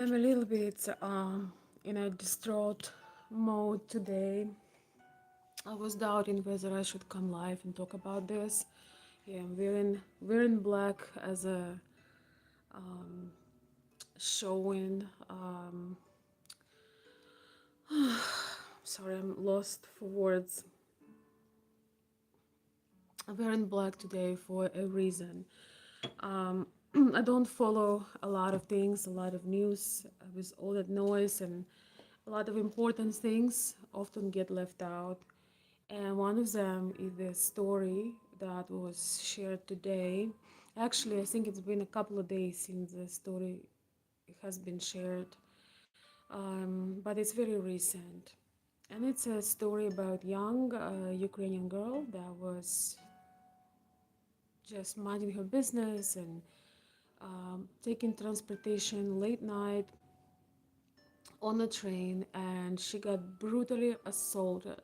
I'm a little bit in a distraught mode today. I was doubting whether I should come live and talk about this. Yeah, I'm wearing black as a showing. Sorry, I'm lost for words. I'm wearing black today for a reason. Um, I don't follow a lot of things, a lot of news with all that noise, and a lot of important things often get left out. And one of them is the story that was shared today. Actually, I think it's been a couple of days since the story has been shared, but it's very recent. And it's a story about young Ukrainian girl that was just minding her business and taking transportation late night on a train, and she got brutally assaulted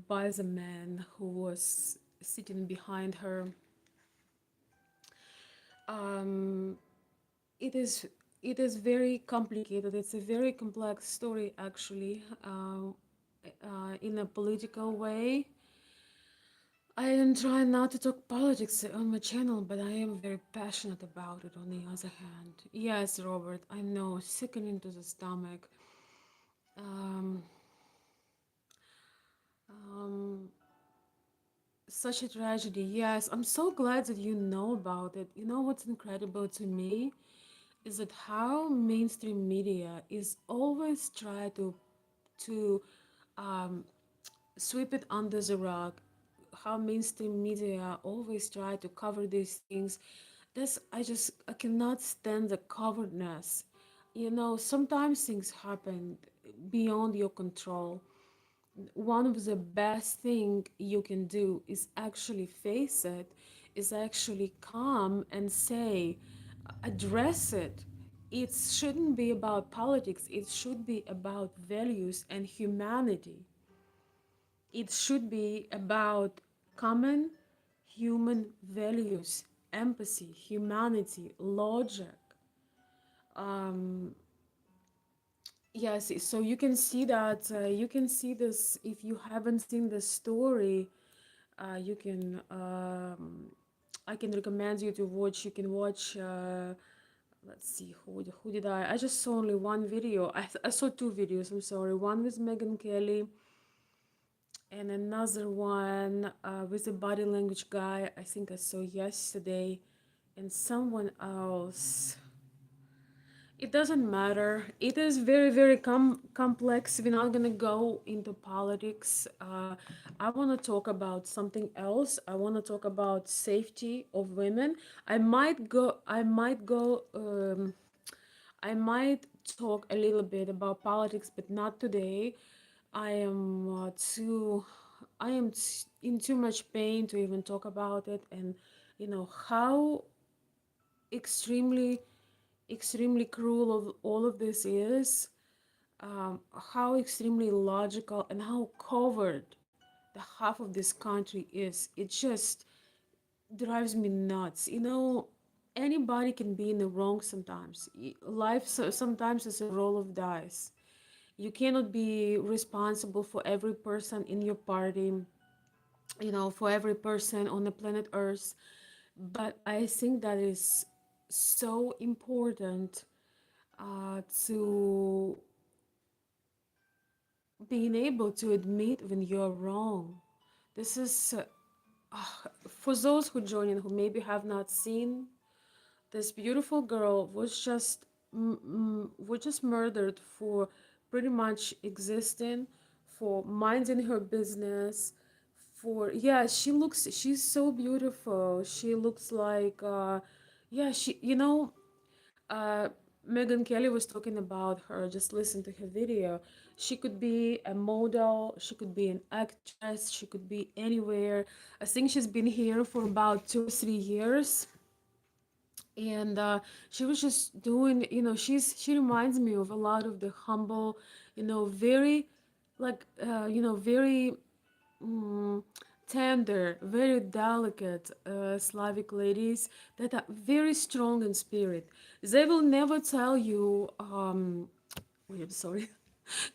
by the man who was sitting behind her. Um, it is it is very complicated. It's a very complex story, actually, in a political way. I am trying not to talk politics on my channel, but I am very passionate about it on the other hand. Yes, Robert, I know, sickening to the stomach. Um, um, Such a tragedy. Yes, I'm so glad that you know about it. You know what's incredible to me is that how mainstream media is always try to um, sweep it under the rug. How mainstream media always try to cover these things. That's I cannot stand the coveredness. You know, sometimes things happen beyond your control. One of the best thing you can do is actually face it, is actually come and say, address it. It shouldn't be about politics, it should be about values and humanity. It should be about common human values, empathy, humanity, logic. um, Yes, so you can see that you can see this if you haven't seen the story. You can I can recommend you to watch. You can watch. Let's see, who did I? I just saw only one video. I saw two videos. I'm sorry. One with Megan Kelly, and another one with a body language guy. I think I saw yesterday, and someone else. It doesn't matter. It is very, very complex. We're not gonna go into politics. I want to talk about something else. I want to talk about safety of women. I might go. I might go. I might talk a little bit about politics, but not today. I am too. I am in too much pain to even talk about it, and you know how extremely extremely cruel of all of this is, how extremely logical and how covered the half of this country is. It just drives me nuts. You know, anybody can be in the wrong sometimes. Life sometimes is a roll of dice. You cannot be responsible for every person in your party, you know, for every person on the planet Earth. But I think that is so important to being able to admit when you're wrong. This is for those who join in who maybe have not seen. This beautiful girl was just murdered for pretty much existing, for minding her business, for yeah. She's so beautiful. She looks like yeah. She uh, Megan Kelly was talking about her. Just listen to her video. She could be a model, she could be an actress, she could be anywhere. I think she's been here for about 2 or 3 years, and she was just doing. You know, she reminds me of a lot of the humble, very, like very mm, tender, very delicate Slavic ladies that are very strong in spirit. They will never tell you, wait, I'm sorry.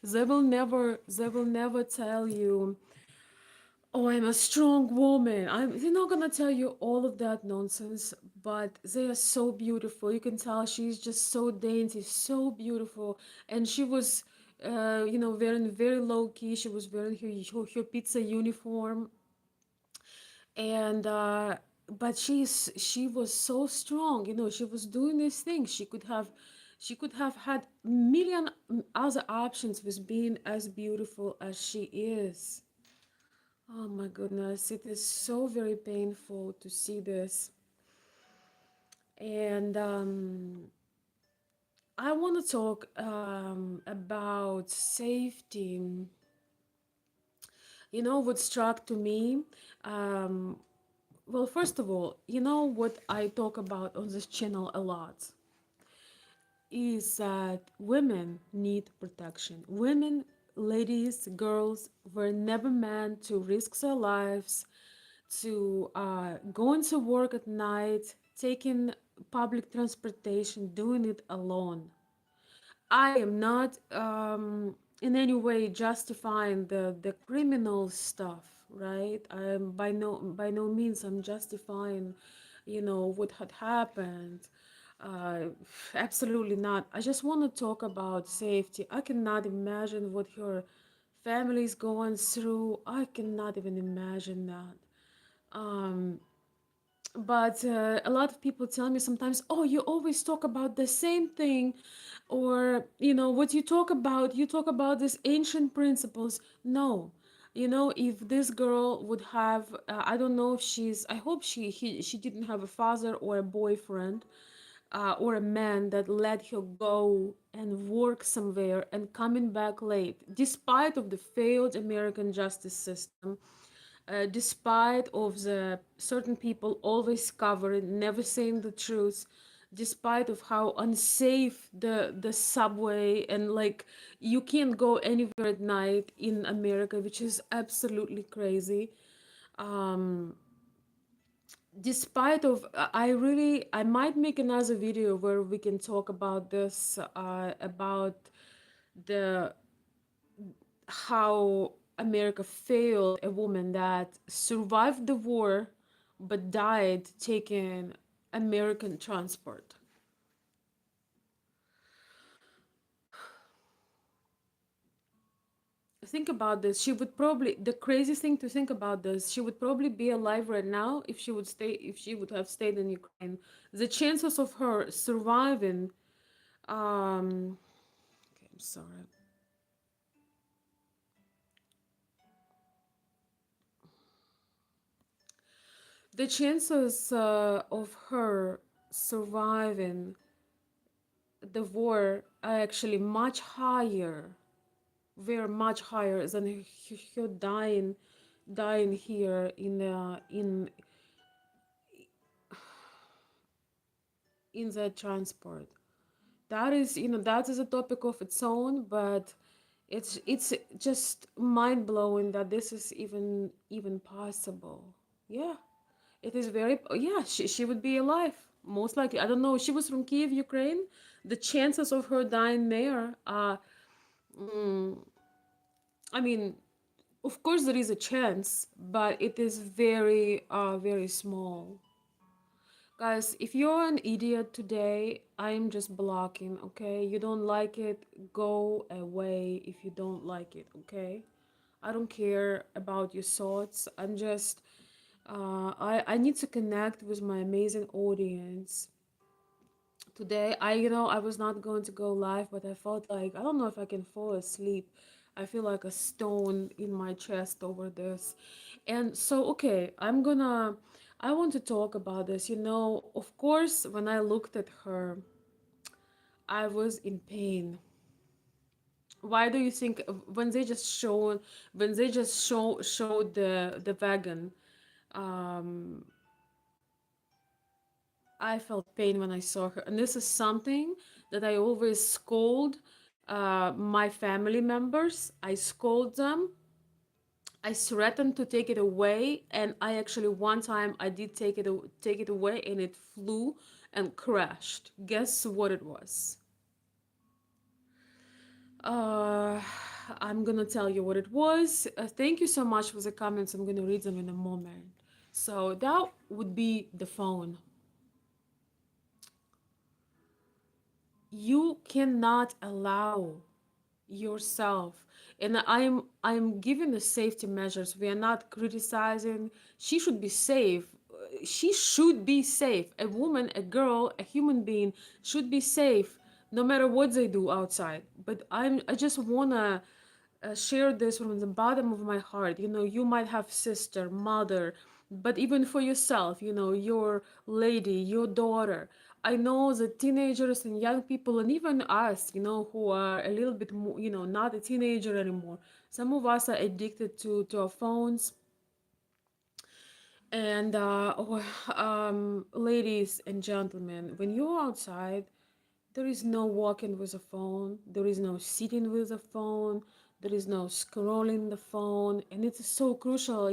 They will never tell you, oh, I'm a strong woman. They're not gonna tell you all of that nonsense, but they are so beautiful. You can tell she's just so dainty, so beautiful. And she was, wearing very low key. She was wearing her pizza uniform, and but she was so strong. She was doing these things. She could have had million other options with being as beautiful as she is. Oh my goodness, it is so very painful to see this. And I want to talk about safety. What struck to me? Um, well, first of all, what I talk about on this channel a lot is that women need protection. Women, ladies, girls were never meant to risk their lives, to go into work at night, taking public transportation, doing it alone. I am not in any way justifying the criminal stuff, right? I'm by no means I'm justifying, what had happened. Uh, Absolutely not. I just want to talk about safety. I cannot imagine what her family is going through. I cannot even imagine that. Um, but a lot of people tell me sometimes, oh, you always talk about the same thing, or what you talk about these ancient principles. No, if this girl would have, I don't know if I hope she didn't have a father or a boyfriend, or a man that let her go and work somewhere and coming back late, despite of the failed American justice system, despite of the certain people always covering, never saying the truth, despite of how unsafe the subway, and like you can't go anywhere at night in America, which is absolutely crazy. Um, Despite of I might make another video where we can talk about this, about the how America failed a woman that survived the war but died taking American transport. Think about this. The craziest thing to think about this, she would probably be alive right now if she would have stayed in Ukraine. The chances of her surviving, okay, I'm sorry. The chances of her surviving the war are actually much higher, very much higher than her dying here in the transport. That is a topic of its own, but it's just mind blowing that this is even possible. Yeah, it is very, yeah, she would be alive most likely. I don't know. She was from Kiev, Ukraine. The chances of her dying there are, I mean, of course there is a chance, but it is very very small. Guys, if you're an idiot today, I am just blocking, okay? You don't like it, go away if you don't like it, okay? I don't care about your thoughts. I need to connect with my amazing audience. Today, I was not going to go live, but I felt like, I don't know if I can fall asleep. I feel like a stone in my chest over this. And so, okay, I want to talk about this. Of course, when I looked at her, I was in pain. Why do you think when they just showed the wagon, um, I felt pain when I saw her. And this is something that I always scold my family members. I scold them I threatened to take it away, and I actually one time I did take it away, and it flew and crashed. Guess what it was? Uh, I'm gonna tell you what it was. Thank you so much for the comments. I'm gonna read them in a moment. So that would be the phone. You cannot allow yourself, and I'm giving the safety measures. We are not criticizing. She should be safe. She should be safe. A woman, a girl, a human being should be safe no matter what they do outside. But I just wanna share this from the bottom of my heart. You might have sister, mother, but even for yourself, your lady, your daughter. I know the teenagers and young people, and even us, who are a little bit more, not a teenager anymore. Some of us are addicted to our phones. And ladies and gentlemen, when you're outside, there is no walking with a phone, there is no sitting with a phone, there is no scrolling the phone, and it's so crucial.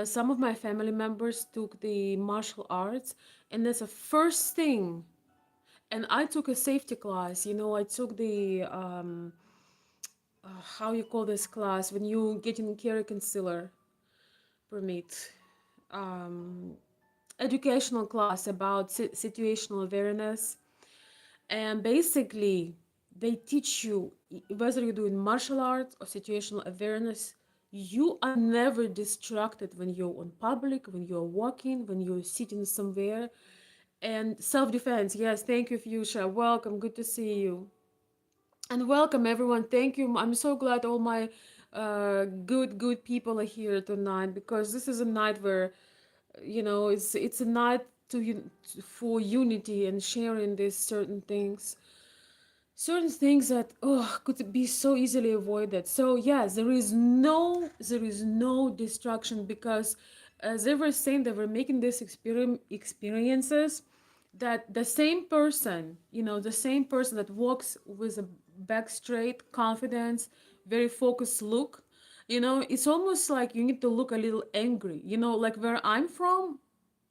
Some of my family members took the martial arts, and that's the first thing. And I took a safety class. I took the how you call this class when you get in carry concealer permit. Um, Educational class about situational awareness, and basically they teach you, whether you're doing martial arts or situational awareness, you are never distracted when you're on public, when you're walking, when you're sitting somewhere. And self-defense, yes, thank you, Fuchsia, welcome, good to see you. And welcome everyone, thank you. I'm so glad all my good people are here tonight, because this is a night where, it's a night for unity and sharing these certain things that could be so easily avoided. So yes, there is no distraction, because as they were saying, they were making these experiences, that the same person that walks with a back straight, confidence, very focused look, it's almost like you need to look a little angry, like where I'm from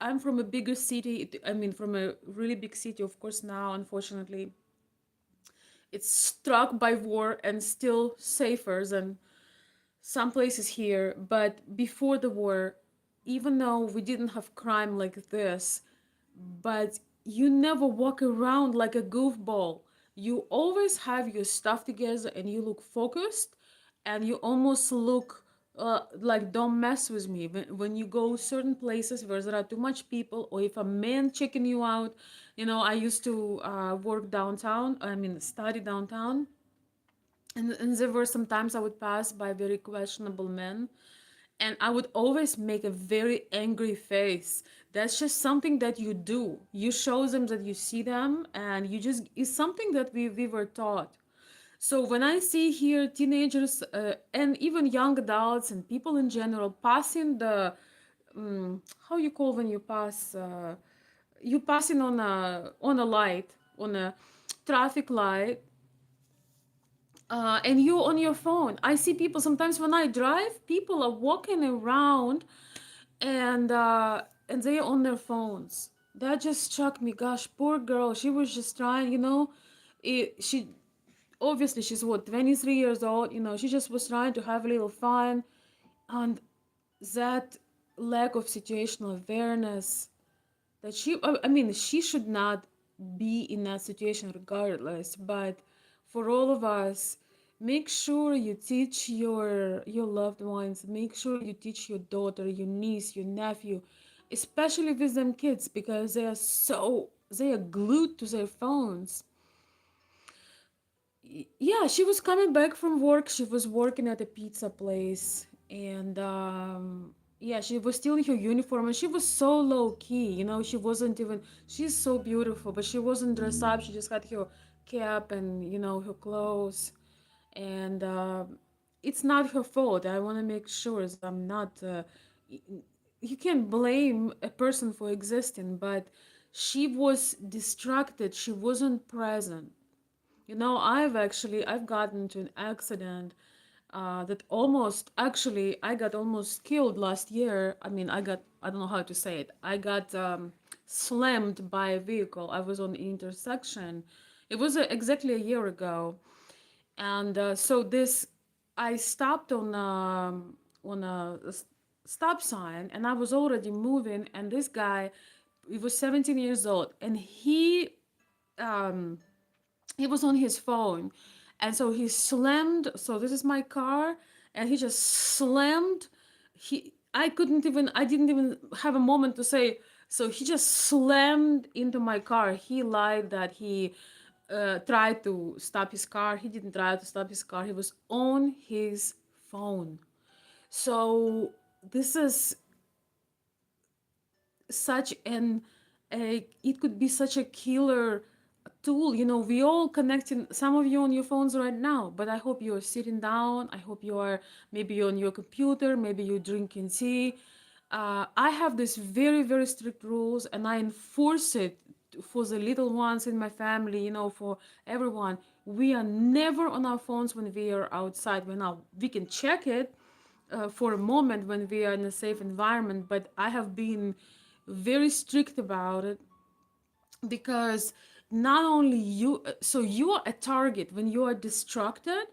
a bigger city. I mean, from a really big city, of course. Now, unfortunately, it's struck by war and still safer than some places here. But before the war, even though we didn't have crime like this, but you never walk around like a goofball. You always have your stuff together, and you look focused, and you almost look like, don't mess with me. When you go certain places where there are too much people, or if a man checking you out. I used to work downtown, I mean, study downtown, and there were some times I would pass by very questionable men, and I would always make a very angry face. That's just something that you do. You show them that you see them, and it's something that we were taught. So when I see here teenagers, and even young adults and people in general passing the, how you call when you passing on a light, on a traffic light, and you on your phone. I see people sometimes when I drive, people are walking around, and they're on their phones. That just struck me. Gosh, poor girl. She was just trying, she obviously she's what, 23 years old. She just was trying to have a little fun, and that lack of situational awareness, that I mean, she should not be in that situation regardless. But for all of us, make sure you teach your loved ones, make sure you teach your daughter, your niece, your nephew, especially with them kids, because they are glued to their phones. Yeah, she was coming back from work. She was working at a pizza place, and yeah, she was still in her uniform, and she was so low key. She wasn't even. She's so beautiful, but she wasn't dressed up. She just had her cap and her clothes, and it's not her fault. I want to make sure that I'm not. Y- you can't blame a person for existing, but she was distracted. She wasn't present. I've gotten into an accident that almost, actually, I got almost killed last year. I mean, I don't know how to say it. I got slammed by a vehicle. I was on the intersection. It was exactly a year ago. And so this, I stopped on a stop sign, and I was already moving, and this guy, he was 17 years old, and um, he was on his phone, and so he slammed. So this is my car, and he just slammed. I didn't even have a moment to say. So he just slammed into my car. He lied that he tried to stop his car. He didn't try to stop his car. He was on his phone. So this is such an a it could be such a killer tool. We all connecting, some of you on your phones right now, but I hope you're sitting down. I hope you are maybe on your computer, maybe you're drinking tea. I have this very very strict rules, and I enforce it for the little ones in my family, for everyone. We are never on our phones when we are outside. We can check it for a moment when we are in a safe environment, but I have been very strict about it, because not only you, so you are a target when you are distracted.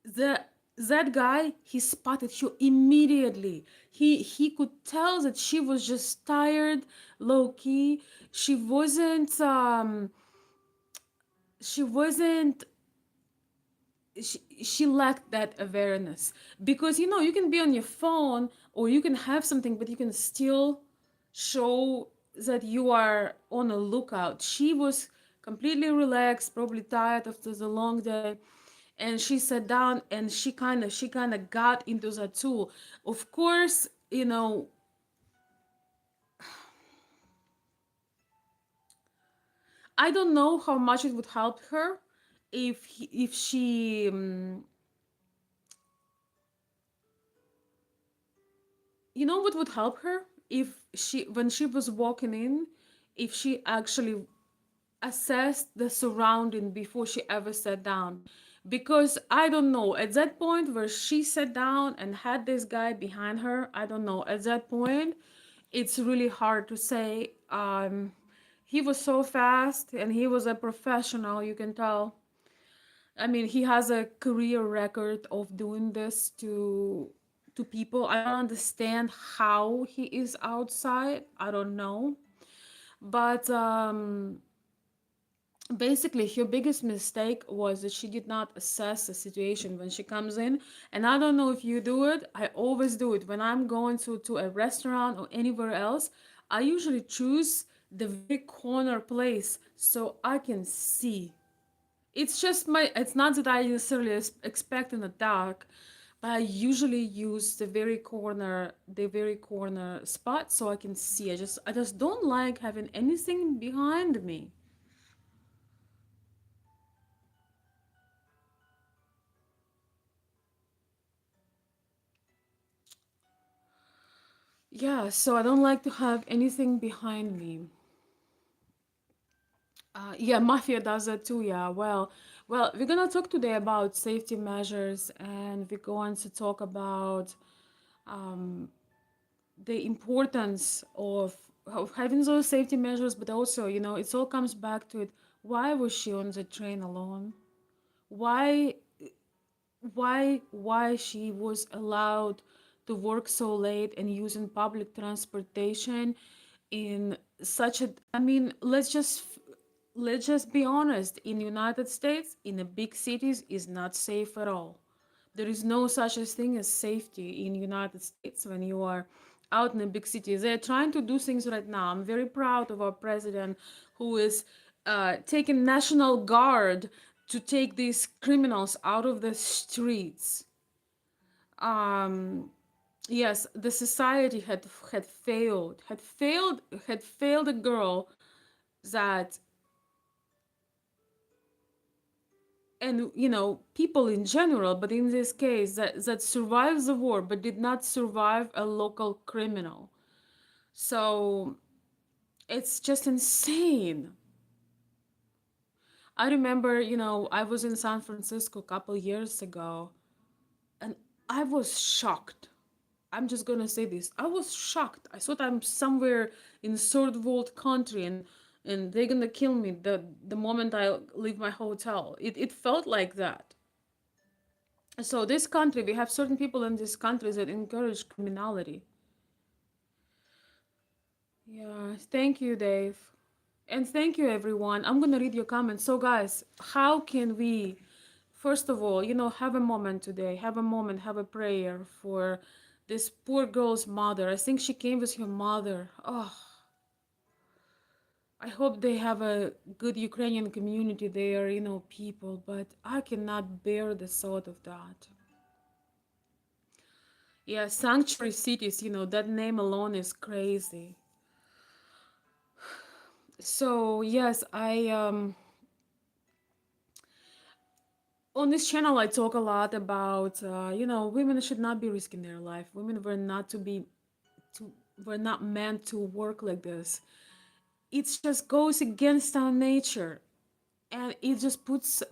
The that guy, he spotted you immediately. He could tell that she was just tired, low key. She wasn't she lacked that awareness, because you can be on your phone, or you can have something, but you can still show that you are on a lookout. She was completely relaxed, probably tired after the long day, and she sat down, and she kind of got into that tool. Of course, I don't know how much it would help her if she what would help her, if she when she was walking in, if she actually assessed the surrounding before she ever sat down. Because I don't know, at that point where she sat down and had this guy behind her, I don't know, at that point it's really hard to say. He was so fast, and he was a professional, you can tell. I mean, he has a career record of doing this to people. I don't understand how he is outside. I don't know. But basically, her biggest mistake was that she did not assess the situation when she comes in. And I don't know if you do it. I always do it when I'm going to a restaurant or anywhere else. I usually choose the very corner place so I can see. It's not that I necessarily expect in the dark, but I usually use the very corner spot so I can see. I just don't like having anything behind me. Yeah, so I don't like to have anything behind me. Yeah, mafia does that too. Yeah. Well, we're gonna talk today about safety measures, and we're going to talk about the importance of having those safety measures, but also, it all comes back to it. Why was she on the train alone? Why why she was allowed to work so late and using public transportation in such a, I mean, let's just be honest. In United States, in the big cities, is not safe at all. There is no such a thing as safety in United States when you are out in the big cities. They're trying to do things right now. I'm very proud of our president, who is taking National Guard to take these criminals out of the streets. Um, yes, the society had failed a girl that, and people in general, but in this case, that survives the war but did not survive a local criminal. So it's just insane. I remember, I was in San Francisco a couple years ago, I was shocked. I'm just gonna say this. I was shocked. I thought I'm somewhere in third world country, and they're gonna kill me the moment I leave my hotel. It felt like that. So this country, we have certain people in this country that encourage criminality. Yeah, thank you, Dave. And thank you, everyone. I'm going to read your comments. So, guys, how can we, first of all, have a moment today, have a moment, have a prayer for this poor girl's mother? I think she came with her mother. Oh, I hope they have a good Ukrainian community there, people, but I cannot bear the thought of that. Yeah, sanctuary cities, that name alone is crazy. So, yes, on this channel I talk a lot about women should not be risking their life. Women were not meant to work like this. It just goes against our nature, and it just puts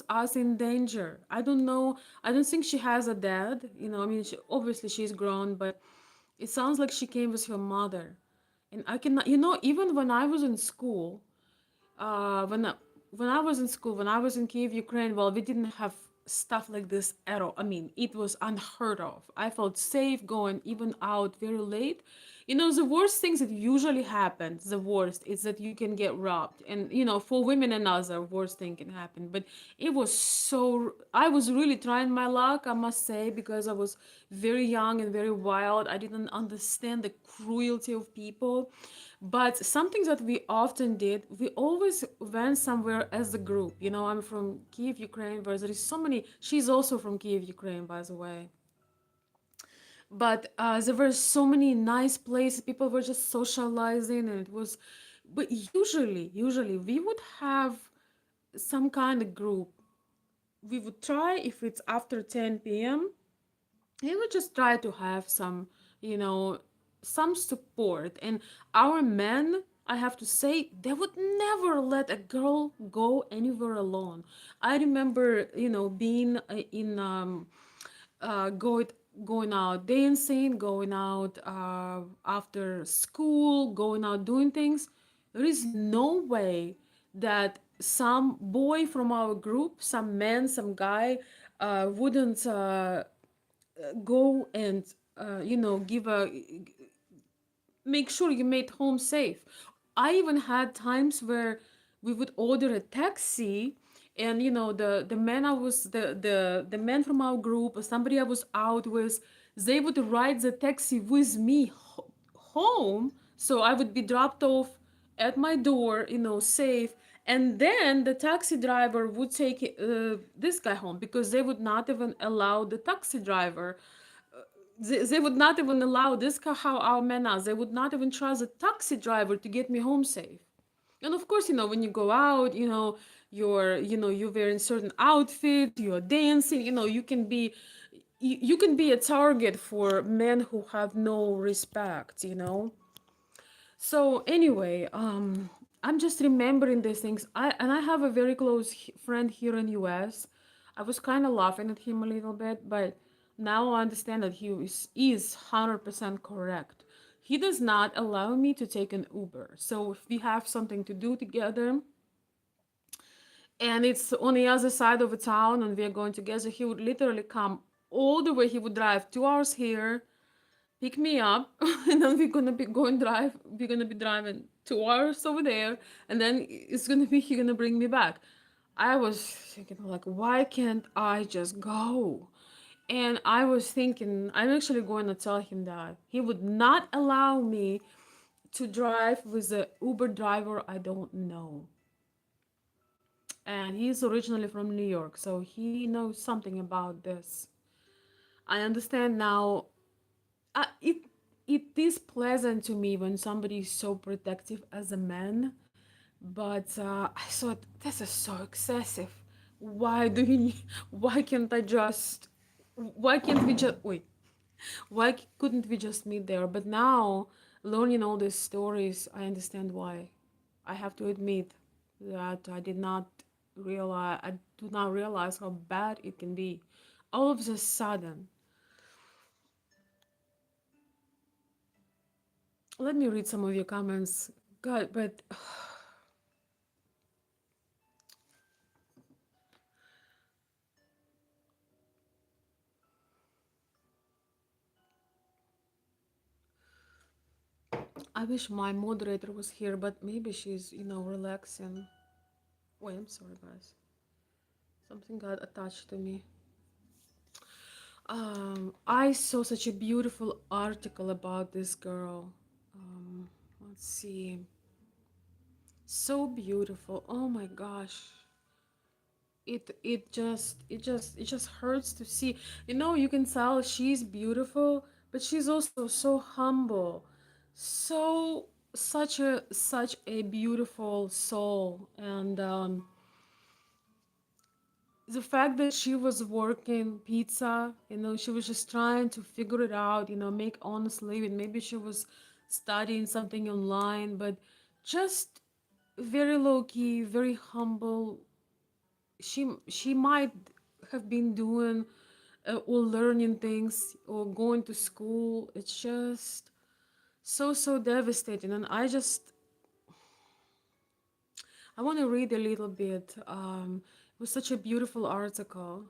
us in danger. I don't know. I don't think she has a dad. I mean, obviously she's grown, but it sounds like she came with her mother. And I cannot, even when I was in school, uh, when I, when I was in school, when I was in Kiev, Ukraine, well, we didn't have stuff like this at all. I mean, it was unheard of. I felt safe going even out very late. The worst things that usually happen, the worst, is that you can get robbed. And, for women and other, worst thing can happen. But I was really trying my luck, I must say, because I was very young and very wild. I didn't understand the cruelty of people. But something that we often did, we always went somewhere as a group. I'm from Kiev, Ukraine, where there is so many. She's also from Kiev, Ukraine, by the way. But there were so many nice places. People were just socializing, and it was. But usually, we would have some kind of group. We would try if it's after 10 p.m. He would just try to have you know, some support. And our men, I have to say, they would never let a girl go anywhere alone. I remember, being in uh, going going out dancing, going out after school, going out doing things. There is no way that some boy from our group, some man, some guy, wouldn't go and give a make sure you made home safe. I even had times where we would order a taxi, and the man I was the man from our group, or somebody I was out with, they would ride the taxi with me home, so I would be dropped off at my door, safe. And then the taxi driver would take this guy home, because they would not even allow the taxi driver, they would not even allow this, how our men are. They would not even trust a taxi driver to get me home safe. And of course, when you go out, you're wearing certain outfit, you're dancing, you can be a target for men who have no respect. So anyway, I'm just remembering these things. I have a very close friend here in US. I was kind of laughing at him a little bit, but now I understand that he is 100% correct. He does not allow me to take an Uber. So if we have something to do together and it's on the other side of a town and we are going together, he would literally come all the way. He would drive 2 hours here, pick me up, and then we're gonna be driving 2 hours over there, and then he's gonna bring me back. I was thinking, like, why can't I just go? And I was thinking, I'm actually going to tell him that he would not allow me to drive with a Uber driver I don't know. And he's originally from New York, so he knows something about this. I understand now. It is pleasant to me when somebody is so protective as a man, but I thought this is so excessive. Why do we need, why can't I just why can't we just wait? Why couldn't we just meet there? But now, learning all these stories, I understand why. I have to admit that I do not realize how bad it can be. All of a sudden, Let me read some of your comments. God, but I wish my moderator was here, but maybe she's, relaxing. Wait, I'm sorry, guys. Something got attached to me. I saw such a beautiful article about this girl. Let's see. So beautiful. Oh my gosh. It just hurts to see. You can tell she's beautiful, but she's also so humble. So such a beautiful soul. And the fact that she was working pizza, she was just trying to figure it out, make honest living. Maybe she was studying something online, but just very low key, very humble. She might have been doing or learning things or going to school. It's just so devastating. And I want to read a little bit. It was such a beautiful article.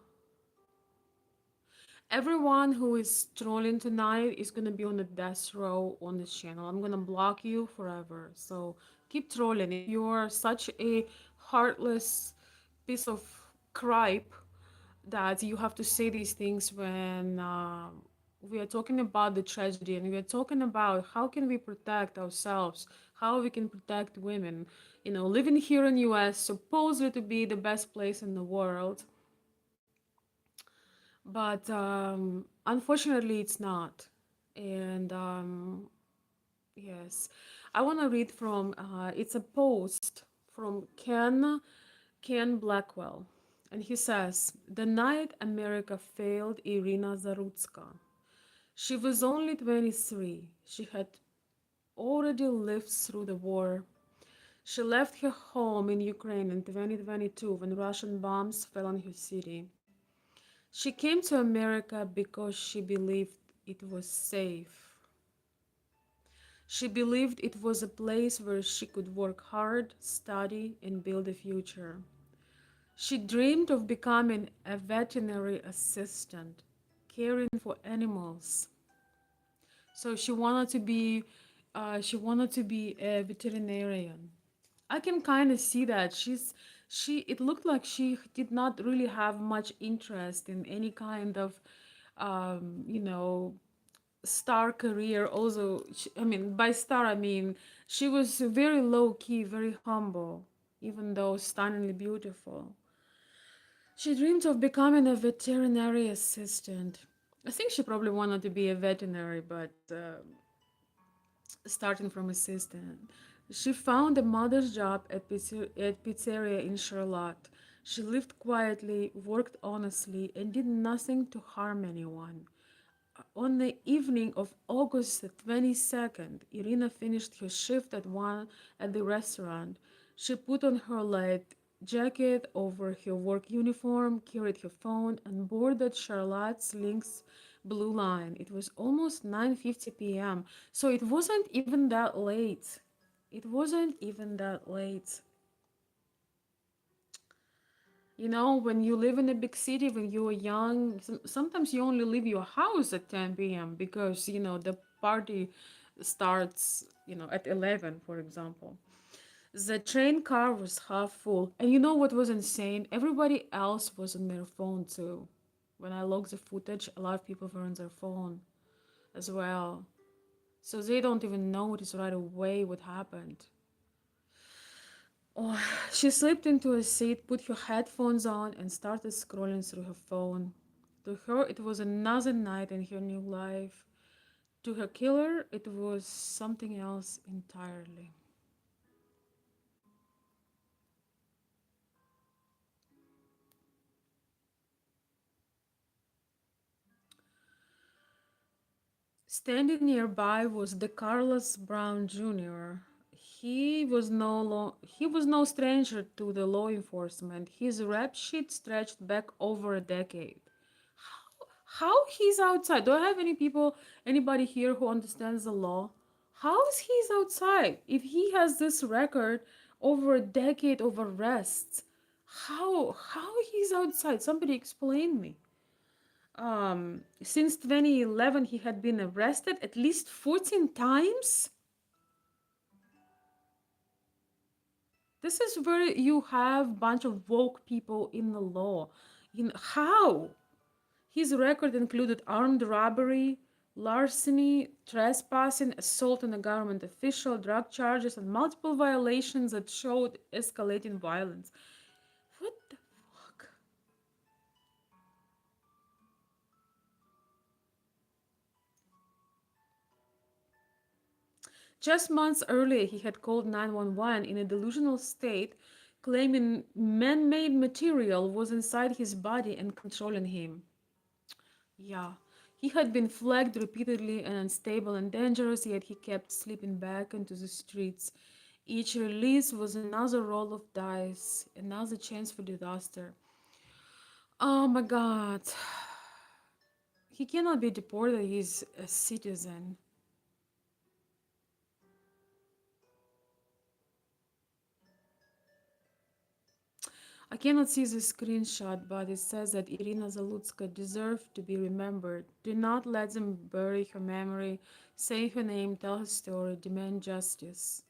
Everyone who is trolling tonight is gonna be on a death row on this channel. I'm gonna block you forever. So keep trolling. If you're such a heartless piece of cripe that you have to say these things when we are talking about the tragedy, and we are talking about how can we protect ourselves, how we can protect women. Living here in US, supposedly to be the best place in the world, but unfortunately it's not. And yes, I want to read from it's a post from Ken Blackwell, and he says, the night America failed Irina Zarutska, she was only 23. She had already lived through the war. She left her home in Ukraine in 2022 when Russian bombs fell on her city. She came to America because she believed it was safe. She believed it was a place where she could work hard, study, and build a future. She dreamed of becoming a veterinary assistant, caring for animals. So she wanted to be a veterinarian. I can kind of see that. It looked like she did not really have much interest in any kind of, um, you know, star career. Also, I mean, by star, I mean, she was very low key, very humble, even though stunningly beautiful. She dreamed of becoming a veterinary assistant. I think she probably wanted to be a veterinary, but starting from assistant. She found a mother's job at pizzeria in Charlotte. She lived quietly, worked honestly, and did nothing to harm anyone. On the evening of August 22nd, Irina finished her shift at 1 at the restaurant. She put on her light jacket over her work uniform, carried her phone, and boarded Charlotte's Lynx Blue Line. It was almost 9:50 p.m., so it wasn't even that late. It wasn't even that late. When you live in a big city, when you're young, sometimes you only leave your house at 10 p.m. because, the party starts, at 11, for example. The train car was half full. And you know what was insane? Everybody else was on their phone too. When I logged the footage, a lot of people were on their phone as well. So they don't even notice right away what happened. Oh, she slipped into a seat, put her headphones on, and started scrolling through her phone. To her, it was another night in her new life. To her killer, it was something else entirely. Standing nearby was the Carlos Brown Jr. He was no stranger to the law enforcement. His rap sheet stretched back over a decade. How he's outside? Do I have anybody here who understands the law? How is he's outside if he has this record over a decade of arrests? How he's outside? Somebody explain me. Since 2011 he had been arrested at least 14 times. This is where you have bunch of woke people in the law. How? His record included armed robbery, larceny, trespassing, assault on a government official, drug charges, and multiple violations that showed escalating violence. What the fuck? Just months earlier, he had called 911 in a delusional state, claiming man made material was inside his body and controlling him. Yeah, he had been flagged repeatedly and unstable and dangerous, yet he kept slipping back into the streets. Each release was another roll of dice, another chance for disaster. Oh my god. He cannot be deported, he's a citizen. I cannot see the screenshot, but it says that Irina Zalutska deserved to be remembered. Do not let them bury her memory. Say her name, tell her story, demand justice.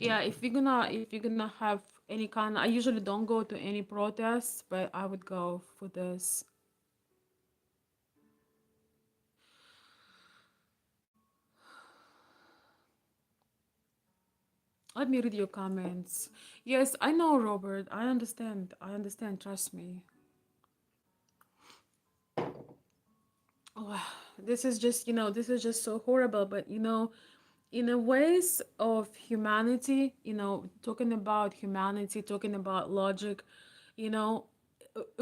Yeah, if you're gonna have any kind, I usually don't go to any protests, but I would go for this. Let me read your comments. Yes, I know, Robert. I understand. I understand. Trust me. Oh, this is just so horrible. But in a ways of humanity, talking about humanity, talking about logic, you know,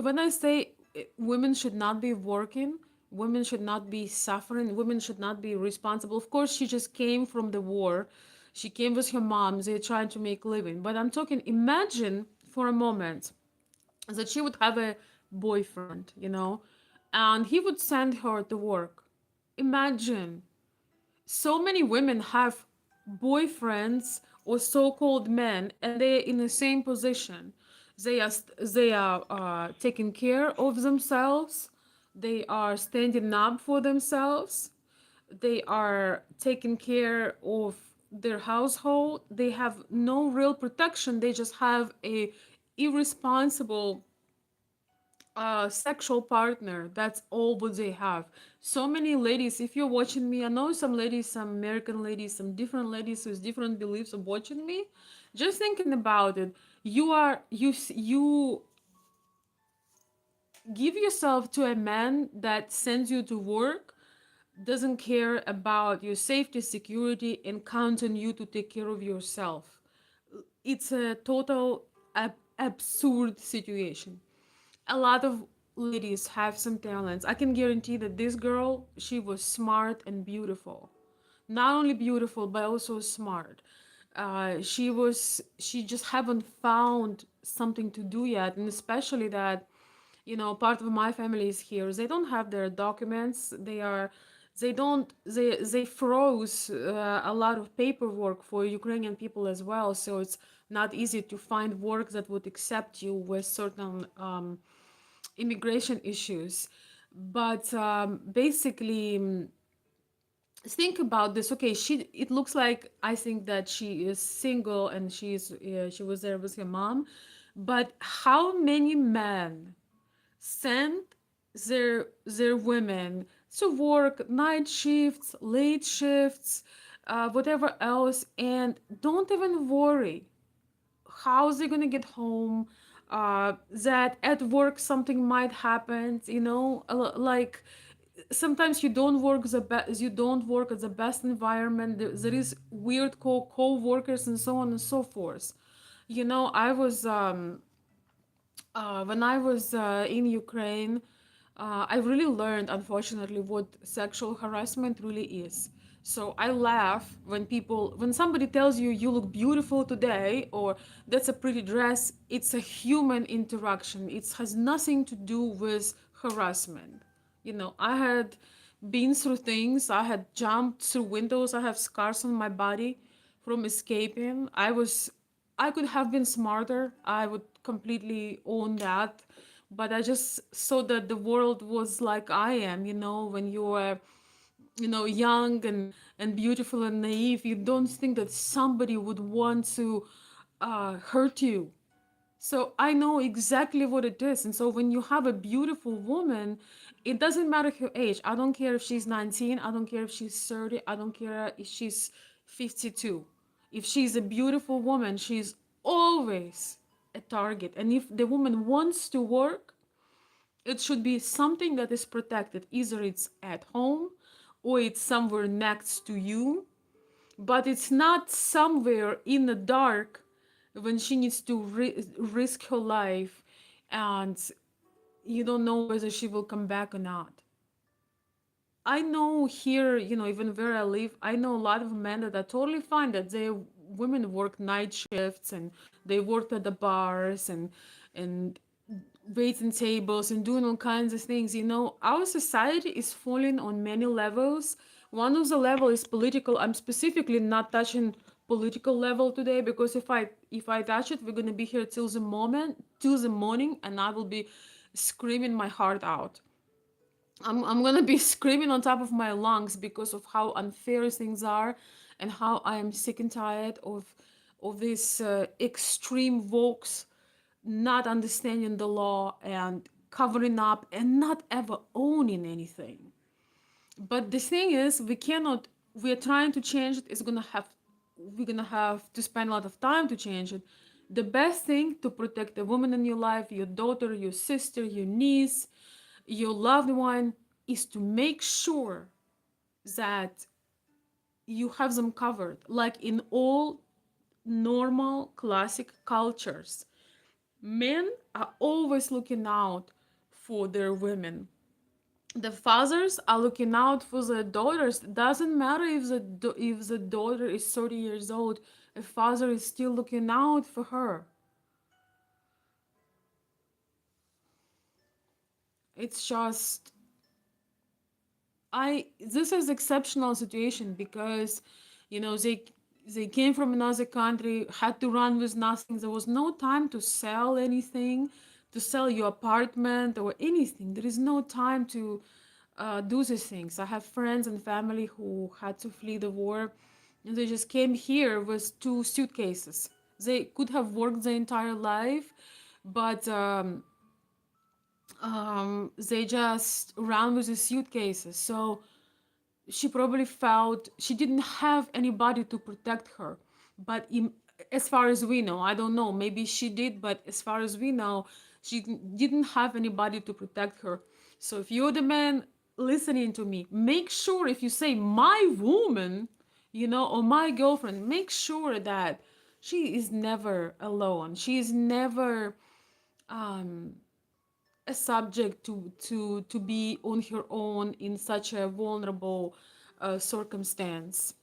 when I say women should not be working, women should not be suffering, women should not be responsible. Of course, she just came from the war. She came with her mom. They're trying to make living. But I'm talking, imagine for a moment that she would have a boyfriend, and he would send her to work. Imagine so many women have boyfriends or so-called men and they're in the same position. They are taking care of themselves, they are standing up for themselves, they are taking care of their household, they have no real protection, they just have a irresponsible sexual partner. That's all what they have. So many ladies, if you're watching me, I know some ladies, some American ladies, some different ladies with different beliefs are watching me. Just thinking about it, you give yourself to a man that sends you to work, doesn't care about your safety, security, and count on you to take care of yourself. It's a total absurd situation. A lot of ladies have some talents. I can guarantee that this girl, she was smart and beautiful. Not only beautiful, but also smart. She just haven't found something to do yet, and especially that, part of my family is here. They don't have their documents. They don't, they froze a lot of paperwork for Ukrainian people as well. So it's not easy to find work that would accept you with certain immigration issues. But basically, think about this. Okay, it looks like, I think that she is single and she was there with her mom. But how many men send their women to work night shifts, late shifts, whatever else, and don't even worry how's he gonna get home, that at work something might happen, like sometimes you don't work at the best environment. There is weird co-workers and so on and so forth. I was when I was in Ukraine, I really learned, unfortunately, what sexual harassment really is. So I laugh when somebody tells you you look beautiful today or that's a pretty dress. It's a human interaction. It has nothing to do with harassment. I had been through things. I had jumped through windows. I have scars on my body from escaping. I could have been smarter. I would completely own that. But I just saw that the world was like I am, when you were, young and beautiful and naive. You don't think that somebody would want to hurt you. So I know exactly what it is. And so when you have a beautiful woman, it doesn't matter her age. I don't care if she's 19. I don't care if she's 30. I don't care if she's 52. If she's a beautiful woman, she's always a target. And if the woman wants to work, it should be something that is protected. Either it's at home or it's somewhere next to you, but it's not somewhere in the dark when she needs to risk her life and you don't know whether she will come back or not. I know here, even where I live, I know a lot of men that are totally fine that their women work night shifts and they work at the bars and waiting tables and doing all kinds of things. Our society is falling on many levels. One of the level is political. I'm specifically not touching political level today because if I touch it, we're gonna be here till the morning, and I will be screaming my heart out. I'm gonna be screaming on top of my lungs because of how unfair things are, and how I am sick and tired of these extreme vokes not understanding the law and covering up and not ever owning anything. But the thing is, we cannot. We're trying to change it. We're gonna have to spend a lot of time to change it. The best thing to protect a woman in your life, your daughter, your sister, your niece, your loved one, is to make sure that you have them covered. Like in all normal classic cultures, men are always looking out for their women. The fathers are looking out for their daughters. It doesn't matter if the daughter is 30 years old, a father is still looking out for her. It's just I this is exceptional situation because they came from another country, had to run with nothing. There was no time to sell anything, to sell your apartment or anything. There is no time to do these things. I have friends and family who had to flee the war, and they just came here with two suitcases. They could have worked their entire life, but they just ran with the suitcases. So she probably felt she didn't have anybody to protect her. But as far as we know, I don't know, maybe she did, but as far as we know, she didn't have anybody to protect her. So if you're the man listening to me, make sure if you say my woman, or my girlfriend, make sure that she is never alone. She is never a subject to be on her own in such a vulnerable circumstance.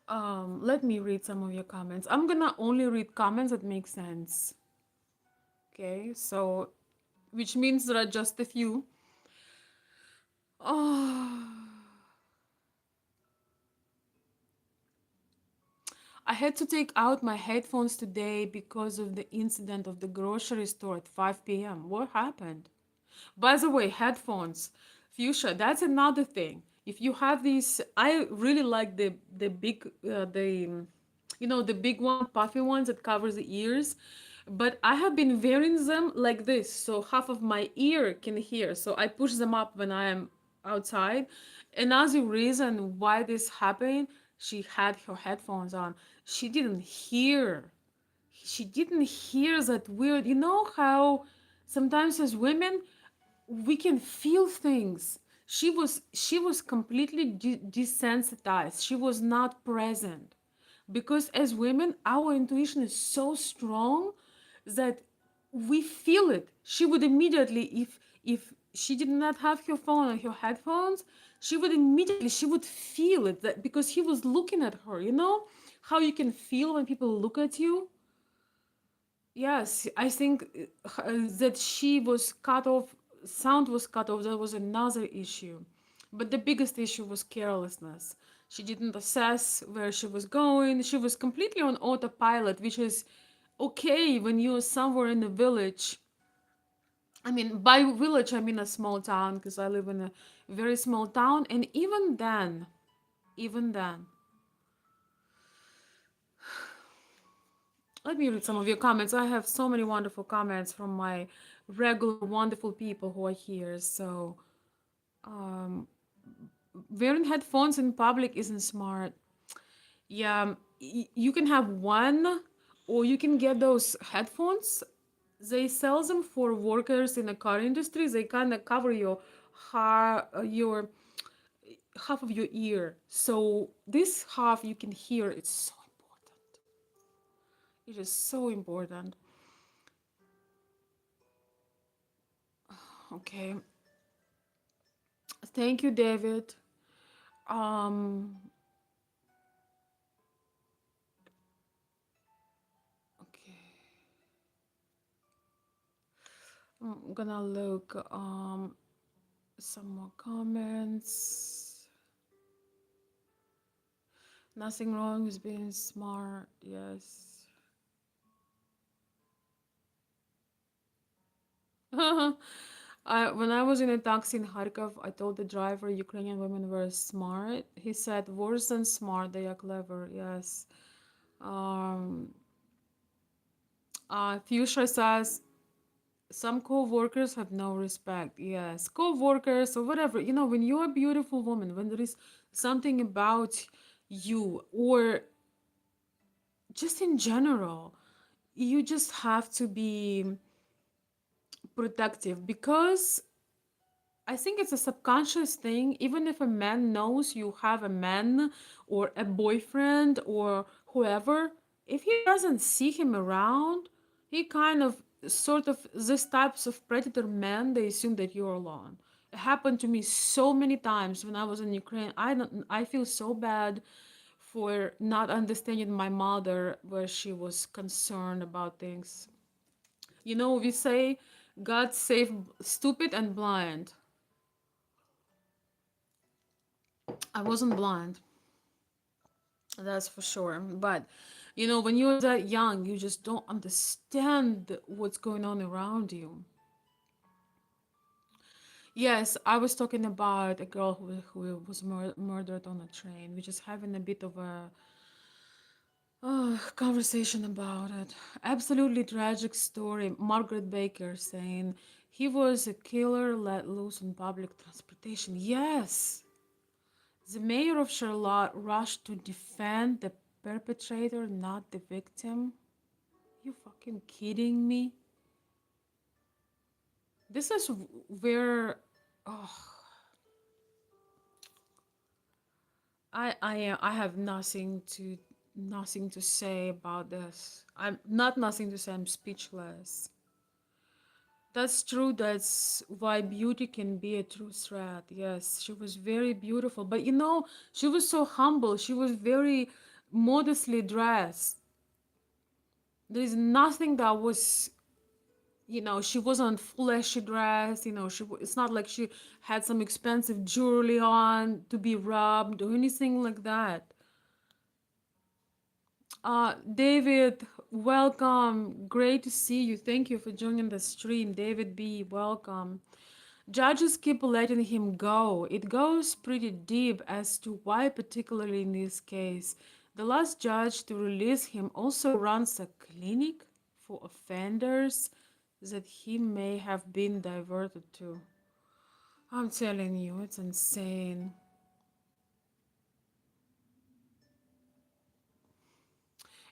Let me read some of your comments. I'm gonna only read comments that make sense. Okay, so which means there are just a few. Oh, I had to take out my headphones today because of the incident of the grocery store at 5 p.m. What happened? By the way, headphones, fuchsia. That's another thing. If you have these, I really like the big the big one, puffy ones that covers the ears. But I have been wearing them like this, so half of my ear can hear. So I push them up when I am outside. Another reason why this happened, she had her headphones on. She didn't hear that weird. You know how sometimes as women we can feel things. She was completely desensitized. She was not present because as women our intuition is so strong that we feel it. She would immediately, if she did not have her phone or her headphones, she would feel it, that because he was looking at her. You know how you can feel when people look at you. Yes, I think that she was cut off sound was cut off. That was another issue. But the biggest issue was carelessness. She didn't assess where she was going. She was completely on autopilot, which is okay when you're somewhere in a village. I mean, by village, I mean a small town because I live in a very small town. And even then, let me read some of your comments. I have so many wonderful comments from my regular, wonderful people who are here. So, um, wearing headphones in public isn't smart. Yeah, you can have one, or you can get those headphones. They sell them for workers in the car industry. They kind of cover your half of your ear. So this half you can hear. It's so important. It is so important. Okay. Thank you, David. Um, okay. I'm gonna look some more comments. Nothing wrong with being smart. Yes. When I was in a taxi in Kharkov, I told the driver Ukrainian women were smart. He said, worse than smart, they are clever. Yes. Um, Fuchsia says, some co-workers have no respect. Yes, co-workers or whatever. You know, when you're a beautiful woman, when there is something about you, or just in general, you just have to be protective because I think it's a subconscious thing. Even if a man knows you have a man or a boyfriend or whoever, if he doesn't see him around, he kind of sort of this types of predator men, they assume that you're alone. It happened to me so many times when I was in Ukraine. I feel so bad for not understanding my mother where she was concerned about things. You know, we say God save stupid and blind. I wasn't blind, that's for sure. But you know, when you're that young, you just don't understand what's going on around you. Yes, I was talking about a girl who was murdered on a train. We're just having a bit of a conversation about it. Absolutely tragic story. Margaret Baker saying he was a killer let loose on public transportation. Yes, the mayor of Charlotte rushed to defend the perpetrator, not the victim. You fucking kidding me? This is where oh, I have nothing to say about this. I'm not nothing to say. I'm speechless. That's true. That's why beauty can be a true threat. Yes, she was very beautiful, but you know, she was so humble. She was very modestly dressed. There's nothing that was, you know, she wasn't flashy dressed. You know, it's not like she had some expensive jewelry on to be robbed or anything like that. David, welcome. Great to see you. Thank you for joining the stream. David B, welcome. Judges keep letting him go. It goes pretty deep as to why, particularly in this case. The last judge to release him also runs a clinic for offenders that he may have been diverted to. I'm telling you, it's insane.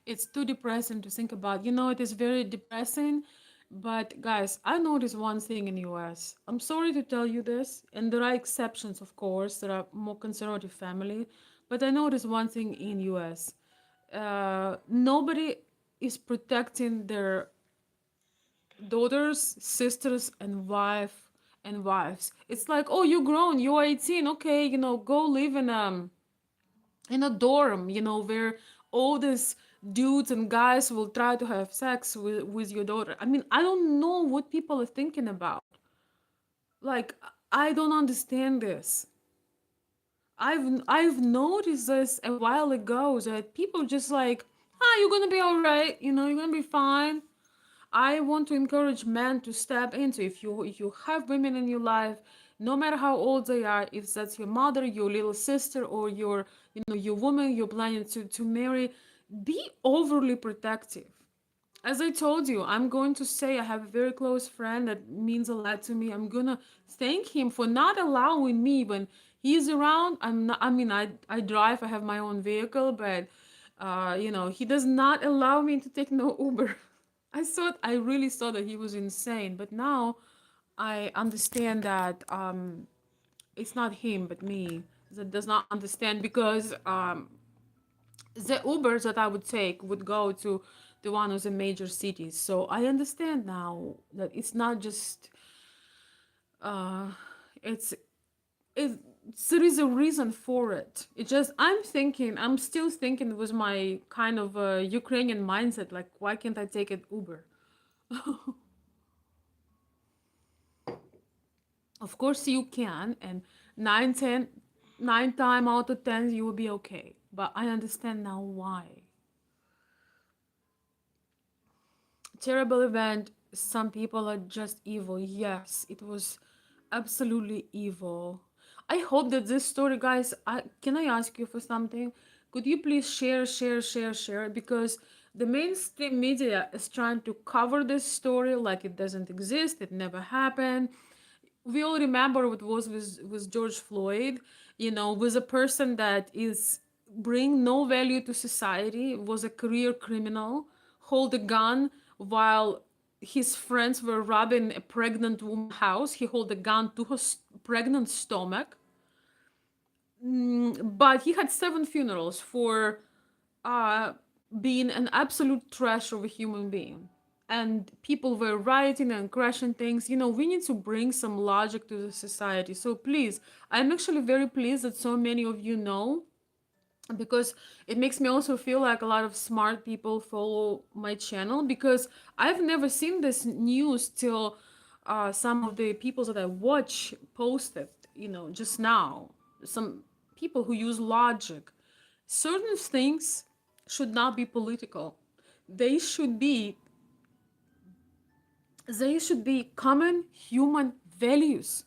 It's too depressing to think about. You know, it is very depressing. But guys, I noticed one thing in US. I'm sorry to tell you this, and there are exceptions, of course. There are more conservative family, but I noticed one thing in US. Nobody is protecting their daughters, sisters, and wives. It's like, oh, you grown, you're 18, okay, you know, go live in a dorm, you know, where all these dudes and guys will try to have sex with your daughter. I mean, I don't know what people are thinking about. Like, I don't understand this. I've noticed this a while ago that people just like, ah, you're gonna be all right, you're gonna be fine. I want to encourage men to step into, if you have women in your life, no matter how old they are, if that's your mother, your little sister, or your woman you're planning to marry, be overly protective. As I told you, I'm going to say I have a very close friend that means a lot to me. I'm gonna thank him for not allowing me when he's around. I'm not. I mean, I drive. I have my own vehicle, but he does not allow me to take no Uber. I really thought that he was insane, but now I understand that it's not him but me that does not understand, because the Ubers that I would take would go to the one of the major cities. So I understand now that it's not just uh, it's it. There is a reason for it. It just I'm still thinking with my kind of Ukrainian mindset. Like, why can't I take an Uber? Of course you can, and 9, 10, 9 time out of 10 you will be okay. But I understand now why. Terrible event. Some people are just evil. Yes, it was absolutely evil. I hope that this story, guys, can I ask you for something? Could you please share? Because the mainstream media is trying to cover this story like it doesn't exist, it never happened. We all remember what was with George Floyd, with a person that is bring no value to society, was a career criminal, hold a gun while his friends were robbing a pregnant woman's house. He hold a gun to her pregnant stomach. But he had 7 funerals for uh, being an absolute trash of a human being. And people were rioting and crashing things. We need to bring some logic to the society. So please, I'm actually very pleased that so many of you know, because it makes me also feel like a lot of smart people follow my channel, because I've never seen this news till some of the people that I watch posted, just now. Some people who use logic. Certain things should not be political. They should be they should be common human values.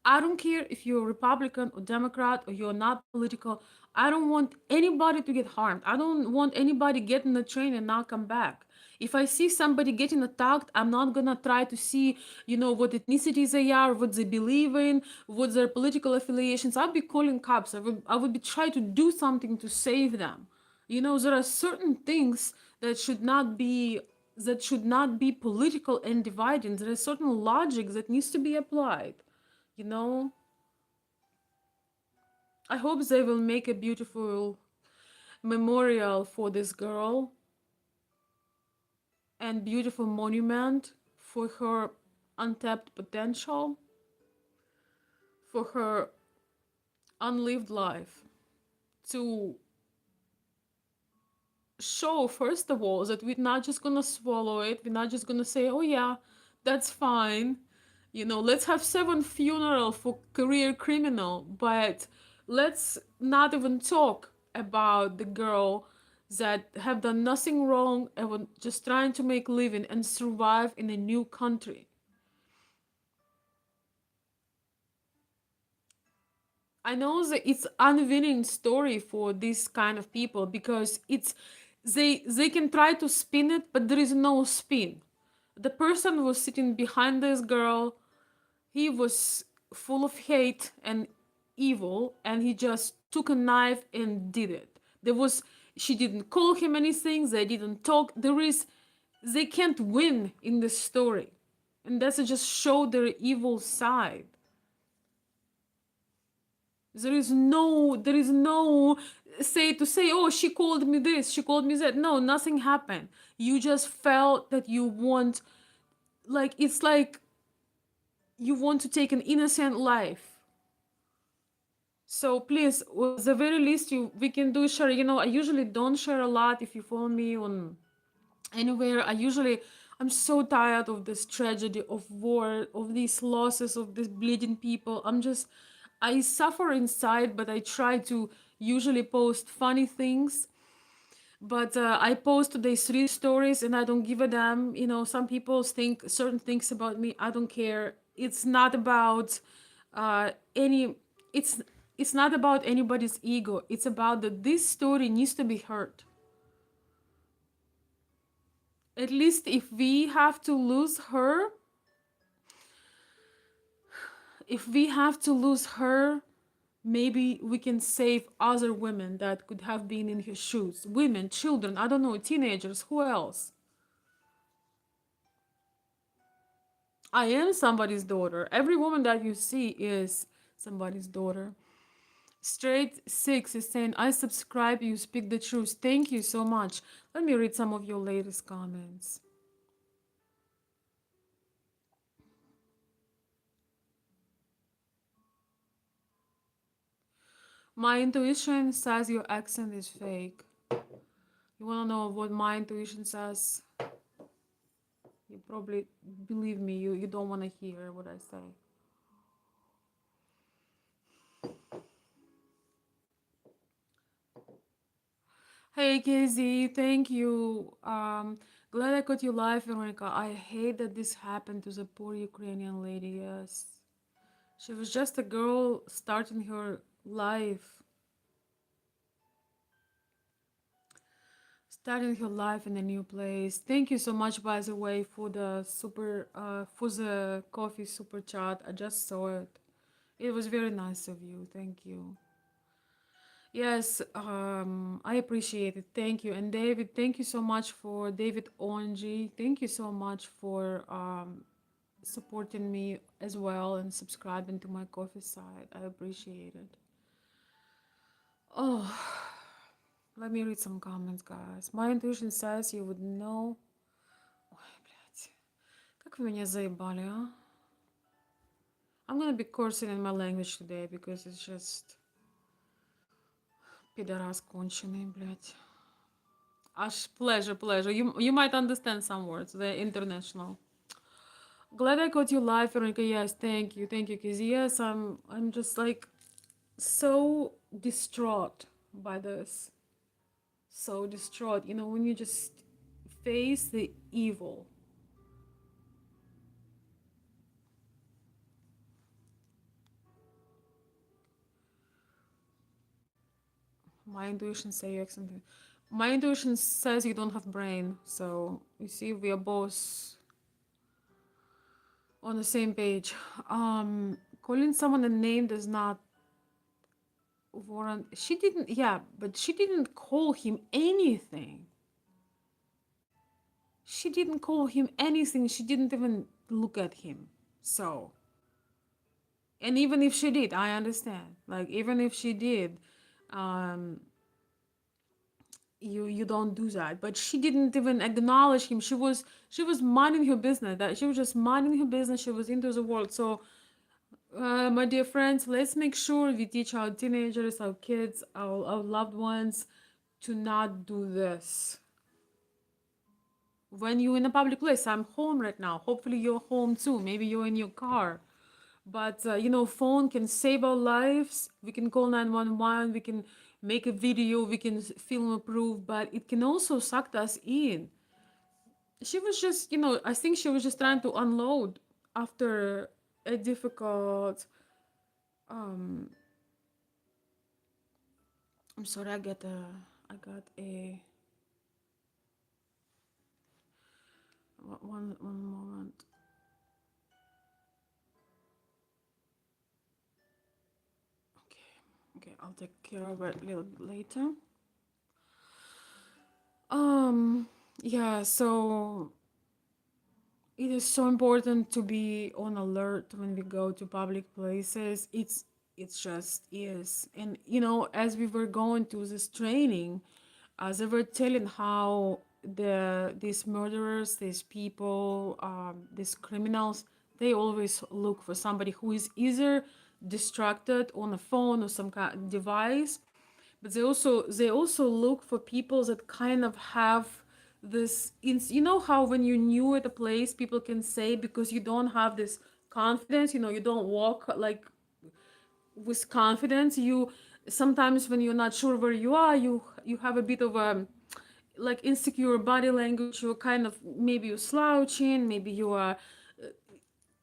I don't care if you're Republican or Democrat or you're not political. I don't want anybody to get harmed. I don't want anybody getting the train and not come back. If I see somebody getting attacked, I'm not gonna try to see, what ethnicities they are, what they believe in, what their political affiliations. I'll be calling cops. I would be trying to do something to save them. There are certain things that should not be political and dividing. There is certain logic that needs to be applied. You know, I hope they will make a beautiful memorial for this girl and beautiful monument for her untapped potential, for her unlived life, to show, first of all, that we're not just gonna swallow it, we're not just gonna say, oh yeah, that's fine. Let's have 7 funeral for career criminal, but let's not even talk about the girl that have done nothing wrong and were just trying to make living and survive in a new country. I know that it's unwinning story for this kind of people, because they can try to spin it, but there is no spin. The person was sitting behind this girl. He was full of hate and evil, and he just took a knife and did it. She didn't call him anything. They didn't talk. They can't win in this story, and that's just show their evil side. There is no say, oh, she called me this, she called me that. No, nothing happened. You just felt that you want, like, it's like you want to take an innocent life. So please, at the very least, we can do share. I usually don't share a lot. If you follow me on anywhere, I'm so tired of this tragedy of war, of these losses, of these bleeding people. I suffer inside, but I try to usually post funny things. But I post today's three stories and I don't give a damn. You know, some people think certain things about me. I don't care. It's not about any, it's, it's not about anybody's ego. It's about that this story needs to be heard. At least if we have to lose her, if we have to lose her, maybe we can save other women that could have been in his shoes. Women, children, I don't know, teenagers, who else? I am somebody's daughter. Every woman that you see is somebody's daughter. Straight Six is saying, I subscribe, you speak the truth. Thank you so much. Let me read some of your latest comments. My intuition says your accent is fake. You want to know what my intuition says? You probably believe me, you don't want to hear what I say. Hey KZ, thank you. Glad I got you live, Veronica. I hate that this happened to the poor Ukrainian lady. Yes, she was just a girl starting her life, in a new place. Thank you so much, by the way, for the for the coffee super chat. I just saw it. It was very nice of you. Thank you. Yes, I appreciate it. Thank you. And David, thank you so much for David ONG. Thank you so much for supporting me as well and subscribing to my coffee site. I appreciate it. Oh, let me read some comments, guys. My intuition says you would know. Ой, блядь. Как вы меня заебали, а? I'm gonna be cursing in my language today because it's just пидорас конченый, блядь. Аж pleasure. You might understand some words. They're international. Glad I got you live, Veronica. Yes, thank you, Kizzy. Yes, I'm just like so distraught by this. So distraught. You know, when you just face the evil. My intuition says something. My intuition says you don't have brain. So you see, we are both on the same page. Calling someone a name does not warrant. She didn't. Yeah, but she didn't call him anything. She didn't call him anything. She didn't even look at him. So, and even if she did, I understand. Like even if she did, um, you don't do that. But she didn't even acknowledge him. She was minding her business. That she was just minding her business. She was into the world. So, my dear friends, let's make sure we teach our teenagers, our kids, our loved ones to not do this. When you're in a public place, I'm home right now. Hopefully, you're home too. Maybe you're in your car. But you know, phone can save our lives. We can call 911. We can make a video. We can film a proof. But it can also suck us in. She was just, you know, I think she was just trying to unload after a difficult. Um, I'm sorry. I got a. One moment. Okay, I'll take care of it a little bit later. Um, yeah, so it is so important to be on alert when we go to public places. It's just is. And you know, as we were going to this training, as they were telling how these murderers, these people, these criminals, they always look for somebody who is either distracted on a phone or some kind of device, but they also look for people that kind of have you know how when you're new at a place people can say because you don't have this confidence, you know, you don't walk like with confidence. You sometimes when you're not sure where you are, you have a bit of a like insecure body language. You're kind of maybe you're slouching, maybe you are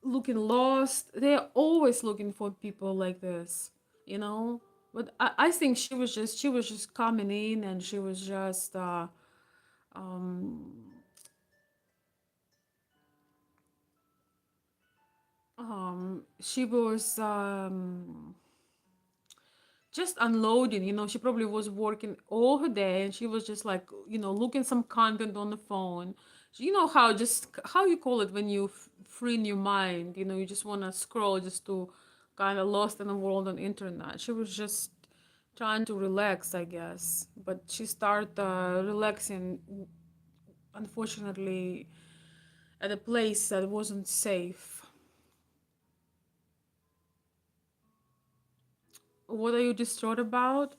looking lost. They're always looking for people like this, you know. But I think she was just coming in and she was just she was just unloading, you know. She probably was working all her day and she was just like, you know, looking some content on the phone. You know how just how you call it when you free in your mind, you know, you just want to scroll just to kind of lost in the world on internet. She was just trying to relax, I guess, but she started relaxing, unfortunately, at a place that wasn't safe. What are you distraught about?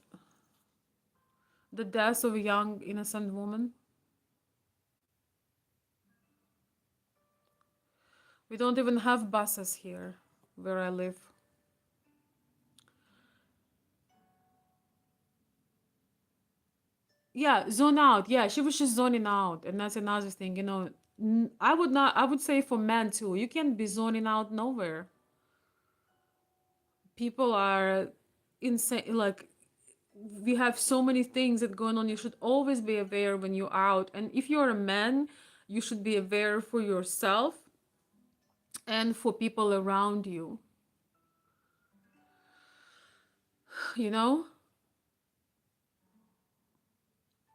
The death of a young innocent woman? We don't even have buses here where I live. Yeah, zone out. Yeah, she was just zoning out. And that's another thing, you know. I would not, I would say for men too, you can't be zoning out nowhere. People are insane. Like, we have so many things that going on. You should always be aware when you're out. And if you're a man, you should be aware for yourself and for people around you. You know,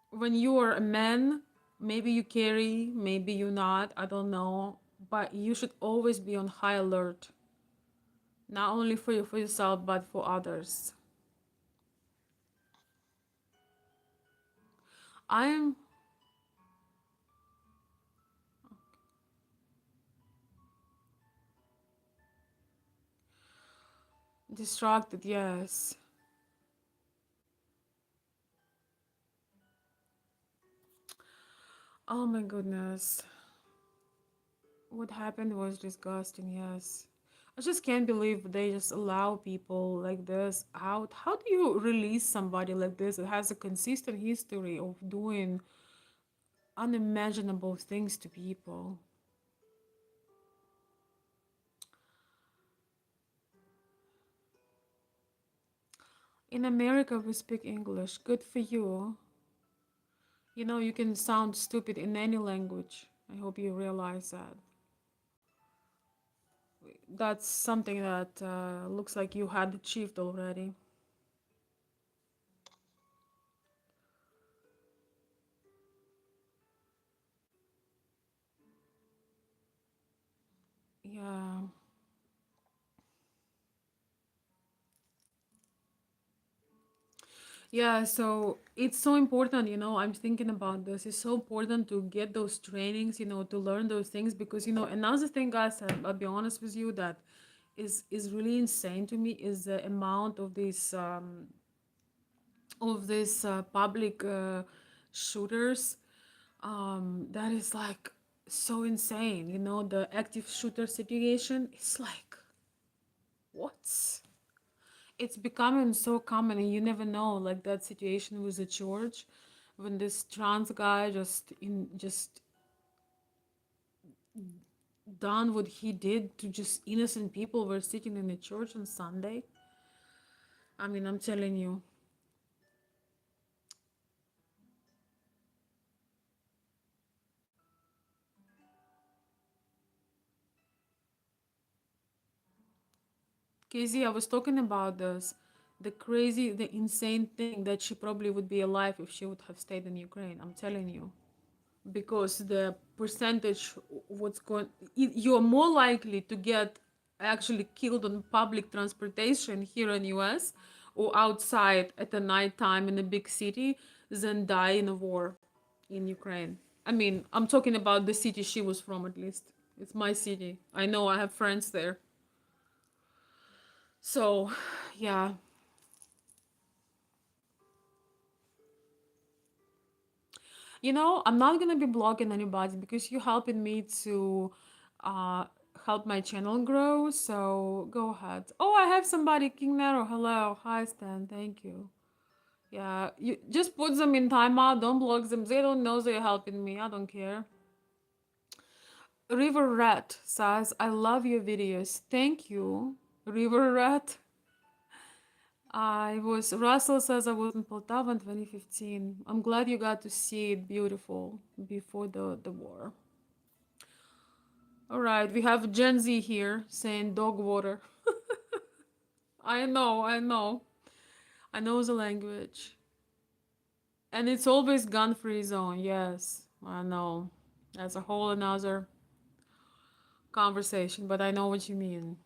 when you are a man, maybe you carry, maybe you're not, I don't know, but you should always be on high alert, not only for you for yourself, but for others. I'm distracted, yes. Oh my goodness. What happened was disgusting, yes. I just can't believe they just allow people like this out. How do you release somebody like this that has a consistent history of doing unimaginable things to people? In America, we speak English. Good for you. You know, you can sound stupid in any language. I hope you realize that. That's something that looks like you had achieved already. Yeah. Yeah, so it's so important, you know, I'm thinking about this. It's so important to get those trainings, you know, to learn those things because, you know, another thing, guys, I'll be honest with you, that is really insane to me is the amount of this public shooters that is like so insane, you know, the active shooter situation. It's like what, it's becoming so common and you never know, like that situation with the church when this trans guy just done what he did to just innocent people were sitting in the church on Sunday. I mean, I'm telling you. Casey, I was talking about this, the crazy, the insane thing that she probably would be alive if she would have stayed in Ukraine. I'm telling you, because the percentage, what's going, you're more likely to get actually killed on public transportation here in US or outside at the night time in a big city than die in a war in Ukraine. I mean, I'm talking about the city she was from, at least. It's my city. I know, I have friends there. So, yeah. I'm not gonna be blocking anybody because you're helping me to uh help my channel grow. So go ahead. Oh, I have somebody, King Nero. Hello. Hi Stan, thank you. Yeah, you just put them in timeout, don't block them. They don't know they're helping me. I don't care. River Rat says, I love your videos. Thank you. River Rat. Russell says I was in Poltava in 2015. I'm glad you got to see it beautiful before the war. All right, we have Gen Z here saying dog water. I know, I know. I know the language. And it's always gun free zone. Yes, I know. That's a whole another conversation, but I know what you mean.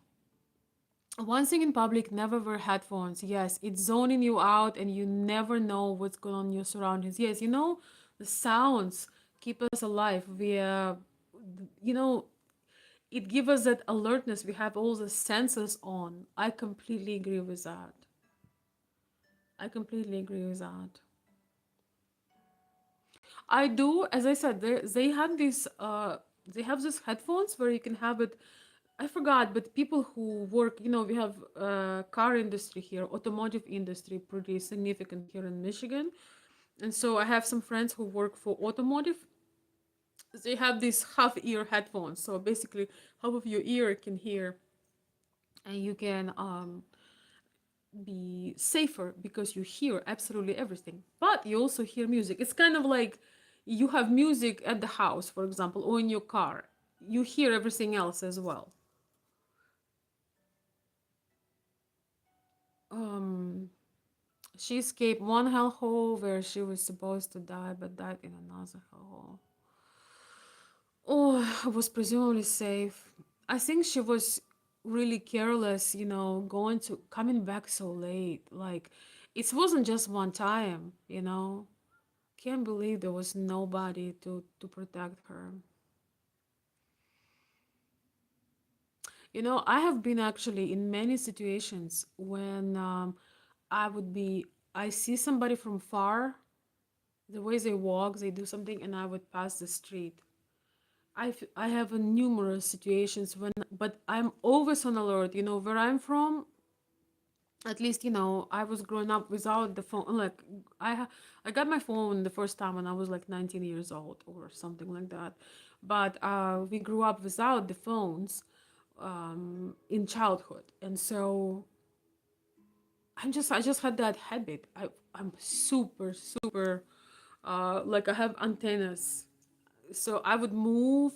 One thing in public, never wear headphones. Yes, it's zoning you out and you never know what's going on in your surroundings. Yes, the sounds keep us alive. You know, it gives us that alertness. We have all the senses on. I completely agree with that. I completely agree with that. I do, as I said, they have these headphones where you can have it. I forgot, but people who work, we have car industry here, automotive industry, pretty significant here in Michigan. And so I have some friends who work for automotive. They have these half ear headphones. So basically, half of your ear can hear, and you can be safer because you hear absolutely everything. But you also hear music. It's kind of like you have music at the house, for example, or in your car. You hear everything else as well. Um, she escaped one hellhole where she was supposed to die, but died in another hellhole. Oh, was presumably safe. I think she was really careless, coming back so late. Like, it wasn't just one time. Can't believe there was nobody to protect her. I have been actually in many situations when I would be, I see somebody from far, the way they walk, they do something, and I would pass the street. I have numerous situations but I'm always on alert. Where I'm from, at least I was growing up without the phone. Like I got my phone the first time when I was like 19 years old or something like that. But we grew up without the phones in childhood, and so I just had that habit. I'm super super like I have antennas, so I would move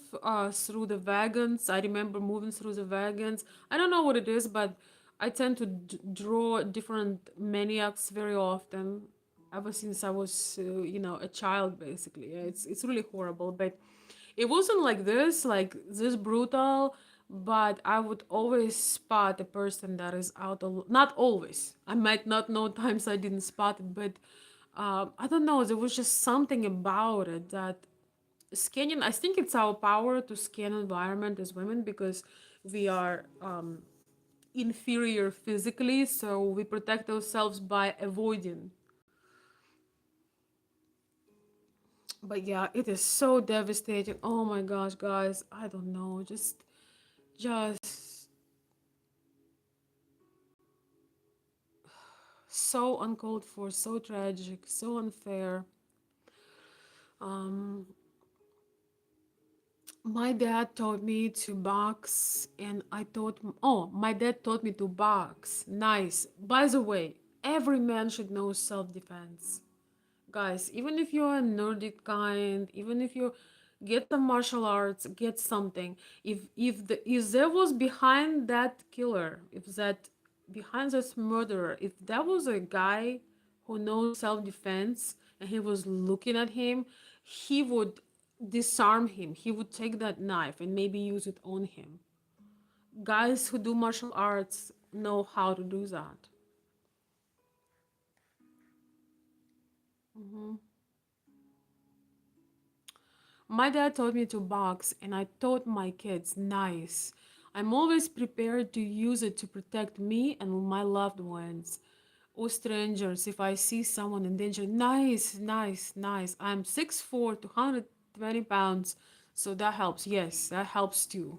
through the wagons. I remember moving through the wagons. I don't know what it is, but I tend to draw different maniacs very often. Ever since I was, a child, basically. Yeah, it's really horrible, but it wasn't like this brutal. But I would always spot a person that is out of, not always. I might not know times I didn't spot it, but I don't know. There was just something about it that scanning. I think it's our power to scan environment as women because we are inferior physically, so we protect ourselves by avoiding. But yeah, it is so devastating. Oh my gosh, guys, I don't know, just so uncalled for, so tragic, so unfair. um My dad taught me to box, and my dad taught me to box. Nice. By the way, every man should know self defense. Guys, even if you're a nerdy kind, even if you get some martial arts, get something. If there was behind that killer, if that behind this murderer, if that was a guy who knows self defense and he was looking at him, he would disarm him. He would take that knife and maybe use it on him. Guys who do martial arts know how to do that. My dad taught me to box, and I taught my kids. Nice. I'm always prepared to use it to protect me and my loved ones. or strangers. If I see someone in danger, nice, nice, nice. I'm 6'4", 220 pounds, so that helps. Yes, that helps too.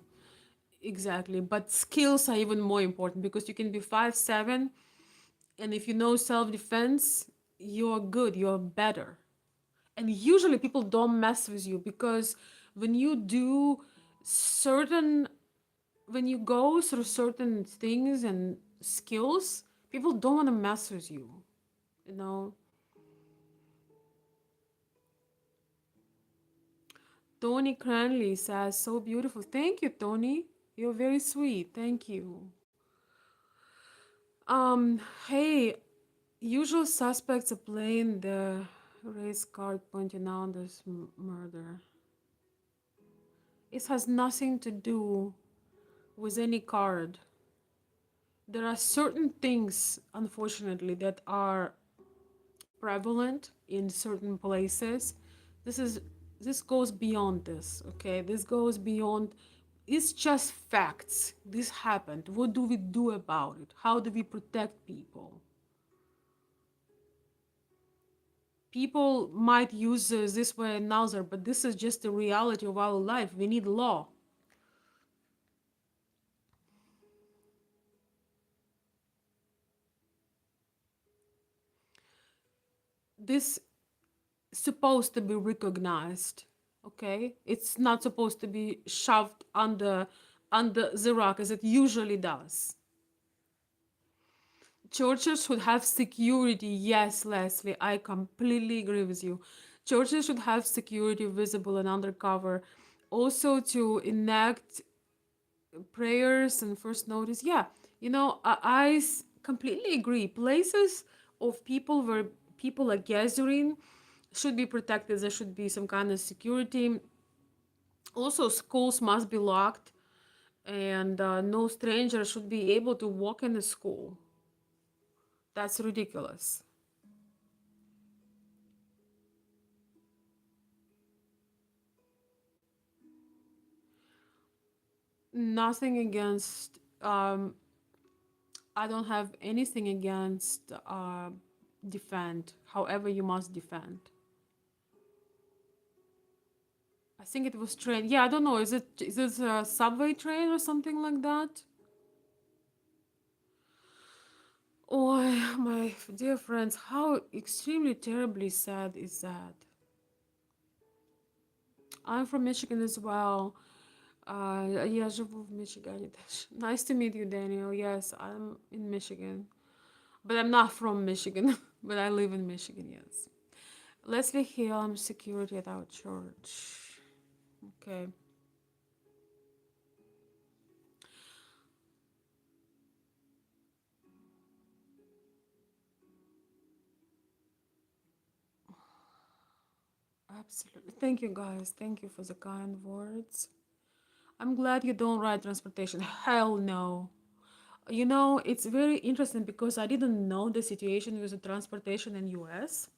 Exactly. But skills are even more important because you can be 5'7", and if you know self-defense, you're good, you're better. And usually people don't mess with you because when you do certain when you go through certain things and skills, people don't want to mess with you. You know, Tony Cranley says, so beautiful. Thank you, Tony. You're very sweet. Thank you. Um, hey, usual suspects are playing the race card pointing out this murder. It has nothing to do with any card. There are certain things, unfortunately, that are prevalent in certain places. This is this goes beyond this, okay? This goes beyond, it's just facts. This happened. What do we do about it? How do we protect people? People might use this way and another, but this is just the reality of our life. We need law. This supposed to be recognized, okay? It's not supposed to be shoved under the rug as it usually does. Churches should have security. Yes, Leslie, I completely agree with you. Churches should have security visible and undercover. Also, to enact prayers and first notice. Yeah, completely agree. Places of people where people are gathering should be protected. There should be some kind of security. Also, schools must be locked, and no stranger should be able to walk in the school. That's ridiculous. Nothing against. I don't have anything against defend. However, you must defend. I think it was train. Yeah, I don't know. Is it a subway train or something like that? Oh, my dear friends, how extremely terribly sad is that? I'm from Michigan as well. Я живу в Мичигане też. Nice to meet you, Daniel. Yes, I'm in Michigan. But I'm not from Michigan, but I live in Michigan, yes. Leslie Hill, security at our church. Okay. Absolutely. Thank you, guys. Thank you for the kind words. I'm glad you don't ride transportation. Hell no. It's very interesting because I didn't know the situation with the transportation in US,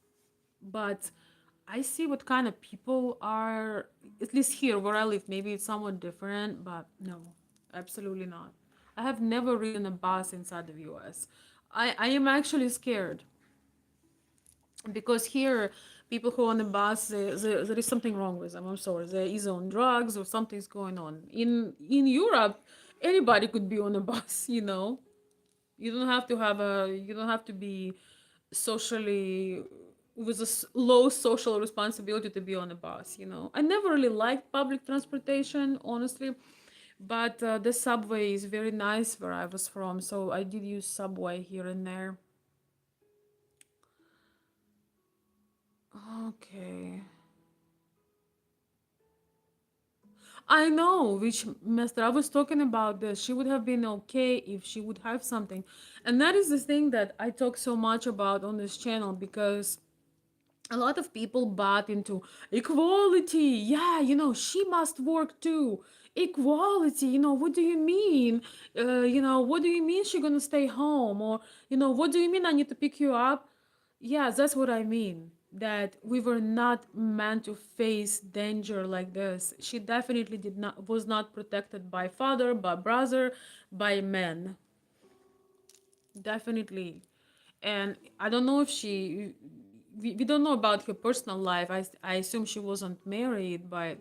but I see what kind of people are, at least here where I live. Maybe it's somewhat different, but no, absolutely not. I have never ridden a bus inside the US. I am actually scared because here people who are on the bus, there is something wrong with them. I'm sorry, they're either on drugs or something's going on. In Europe, anybody could be on a bus. You don't have to be socially with a low social responsibility to be on a bus. I never really liked public transportation, honestly, but the subway is very nice where I was from, so I did use subway here and there. Okay. I know, which Master, I was talking about this. She would have been okay if she would have something. And that is the thing that I talk so much about on this channel because a lot of people bought into equality. Yeah, she must work too. Equality, what do you mean? What do you mean she's gonna stay home? Or, what do you mean I need to pick you up? Yeah, that's what I mean. That we were not meant to face danger like this. She definitely did not was not protected by father, by brother, by men. Definitely. And I don't know if we don't know about her personal life. I assume she wasn't married, but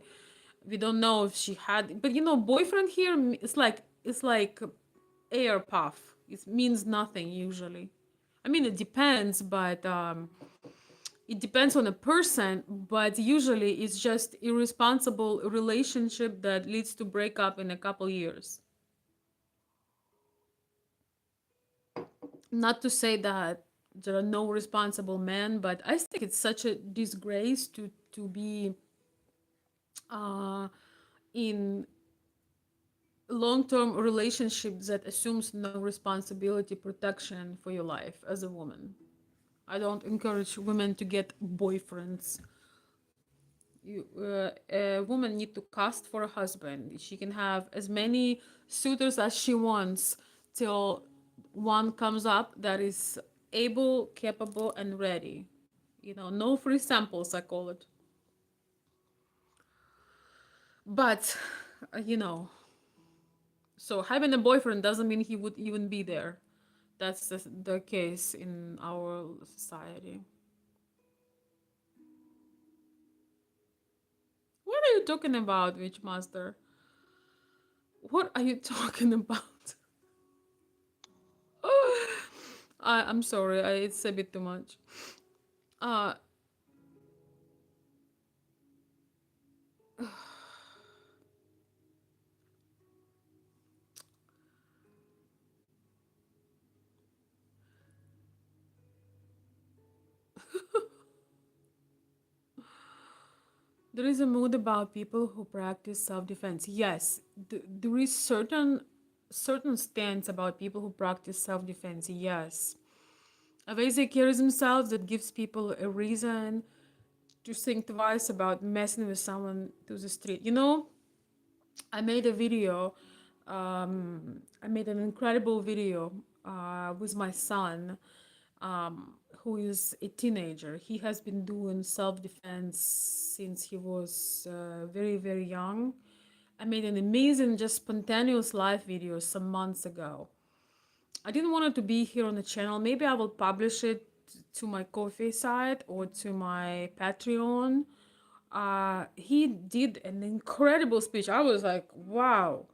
we don't know if she had. But boyfriend here, it's like air puff. It means nothing usually. I mean, it depends, but it depends on a person. But usually, it's just irresponsible relationship that leads to breakup in a couple years. Not to say that there are no responsible men, but I think it's such a disgrace to be uh, in long-term relationships that assumes no responsibility protection for your life as a woman. I don't encourage women to get boyfriends. A woman need to cast for a husband. She can have as many suitors as she wants till one comes up that is able, capable, and ready. No free samples, I call it. But, uh, you know, so having a boyfriend doesn't mean he would even be there. That's the case in our society. What are you talking about, Witchmaster? What are you talking about? I'm sorry, it's a bit too much. Uh, there is a mood about people who practice self-defense. Yes, there is certain stance about people who practice self-defense. Yes, a way they carry themselves that gives people a reason to think twice about messing with someone to the street. I made a video. I made an incredible video with my son, who is a teenager. He has been doing self defense since he was very, very young. I made an amazing, just spontaneous live video some months ago. I didn't want it to be here on the channel. Maybe I will publish it to my Ko-fi site or to my Patreon. He did an incredible speech. I was like, wow.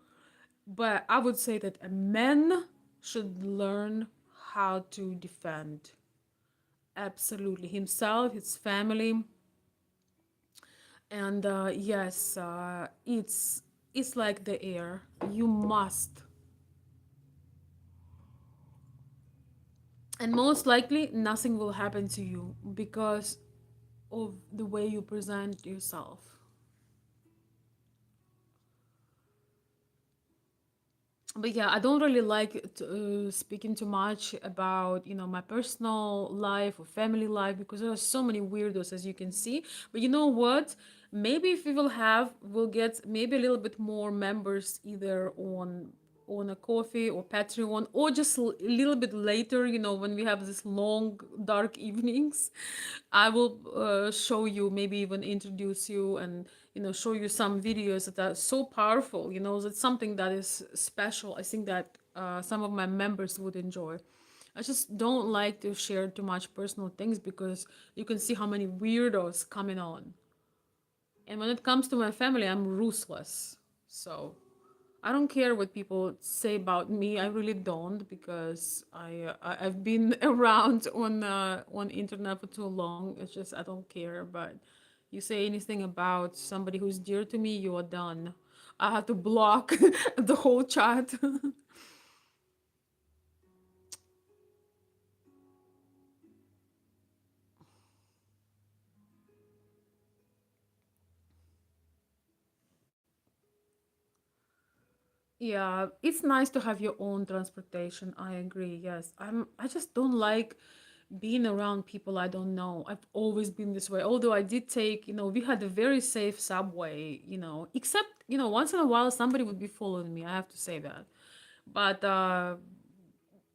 But I would say that a man should learn how to defend absolutely himself, his family, and yes, it's like the air. You must, and most likely nothing will happen to you because of the way you present yourself. But yeah, I don't really like speaking too much about my personal life or family life because there are so many weirdos as you can see. But you know what? Maybe if we'll get maybe a little bit more members either on a coffee or Patreon or just a little bit later, when we have this long dark evenings. I will show you, maybe even introduce you and show you some videos that are so powerful. That's something that is special. I think that some of my members would enjoy. I just don't like to share too much personal things because you can see how many weirdos coming on. And when it comes to my family, I'm ruthless. So I don't care what people say about me. I really don't because I've been around on internet for too long. It's just I don't care. But you say anything about somebody who's dear to me, you are done. I have to block the whole chat. Yeah, it's nice to have your own transportation. I agree. Yes. I just don't like being around people I don't know. I've always been this way. Although I did take, we had a very safe subway, except, once in a while somebody would be following me. I have to say that. But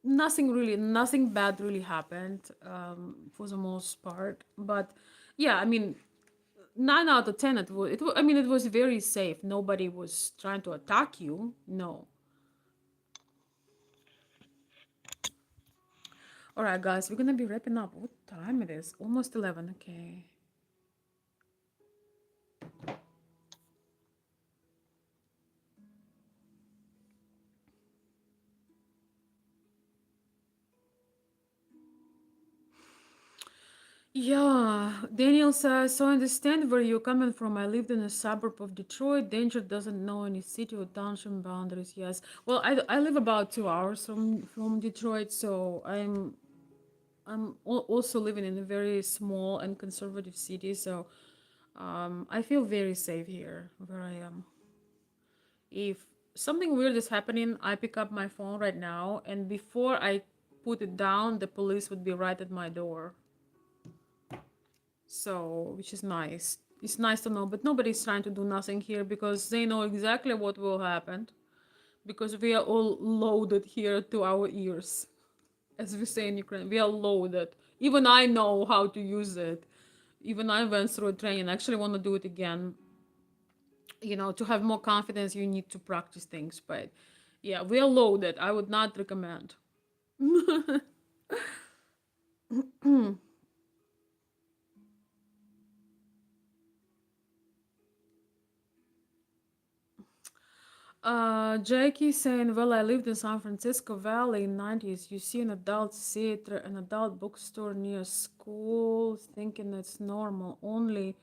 nothing bad really happened for the most part. But yeah, I mean, 9 out of 10, I mean, it was very safe. Nobody was trying to attack you. No. All right, guys, we're gonna be wrapping up. What time it is? Almost 11. Okay. Yeah, Daniel says, so I understand where you're coming from. I lived in a suburb of Detroit. Danger doesn't know any city or township boundaries. Yes. Well, I live about 2 hours from Detroit, so I'm also living in a very small and conservative city. So I feel very safe here where I am. If something weird is happening, I pick up my phone right now, and before I put it down, the police would be right at my door. So, which is nice. It's nice to know, but nobody's trying to do nothing here because they know exactly what will happen. Because we are all loaded here to our ears. As we say in Ukraine, we are loaded. Even I know how to use it. Even I went through a training. I actually want to do it again. To have more confidence, you need to practice things. But yeah, we are loaded. I would not recommend. Jackie saying, well, I lived in San Francisco Valley in 90s. You see an adult theater, an adult bookstore near school, thinking it's normal. Only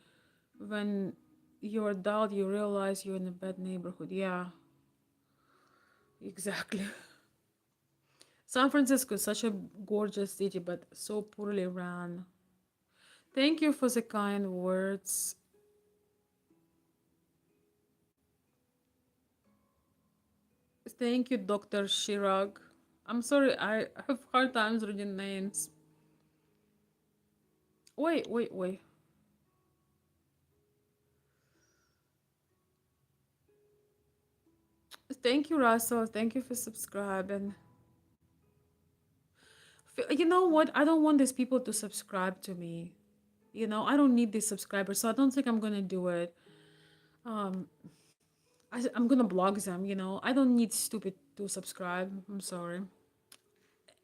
when you're adult, you realize you're in a bad neighborhood. Yeah, exactly. San Francisco is such a gorgeous city, but so poorly run. Thank you for the kind words. Thank you, Dr. Shirag. I'm sorry, I have hard times reading names. Wait, wait, wait. Thank you, Russell. Thank you for subscribing. You know what? I don't want these people to subscribe to me. I don't need these subscribers, so I don't think I'm gonna do it. Um, I'm gonna block them. I don't need stupid to subscribe. I'm sorry.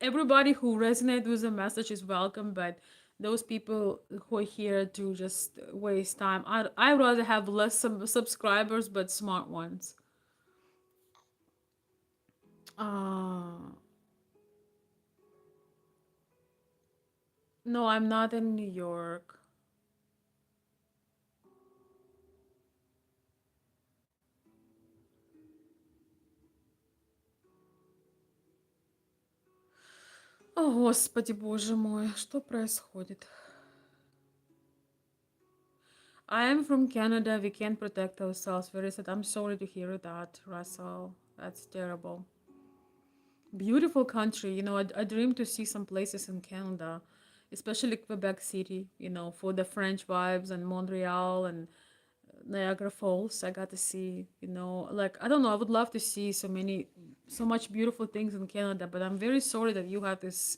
Everybody who resonates with the message is welcome, but those people who are here to just waste time, I rather have less subscribers but smart ones. Uh, no, I'm not in New York. О, Господи, Боже мой, что происходит? I am from Canada. We can't protect ourselves. Very sad. I'm sorry to hear that, Russell. That's terrible. Beautiful country. I dream to see some places in Canada, especially Quebec City, for the French vibes and Montreal and Niagara Falls. I got to see, like, I don't know, I would love to see so much beautiful things in Canada, but I'm very sorry that you have this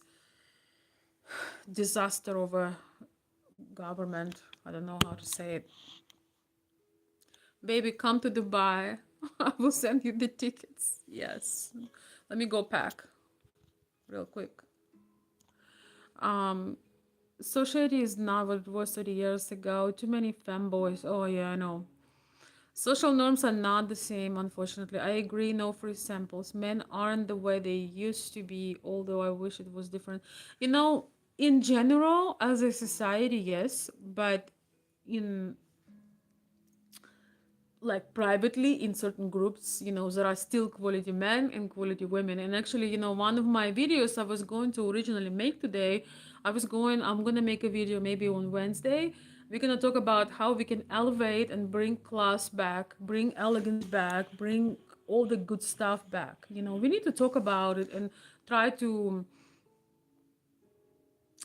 disaster of a government. I don't know how to say it. Baby, come to Dubai. I will send you the tickets. Yes. Let me go pack real quick. Um, Society is not what it was 30 years ago. Too many femboys. Oh, yeah, I know. Social norms are not the same, unfortunately. I agree, no free samples. Men aren't the way they used to be, although I wish it was different. In general, as a society, yes, but in like privately in certain groups, there are still quality men and quality women. And actually, one of my videos I was going to originally make today, I'm gonna make a video maybe on Wednesday. We're gonna talk about how we can elevate and bring class back, bring elegance back, bring all the good stuff back. We need to talk about it and try to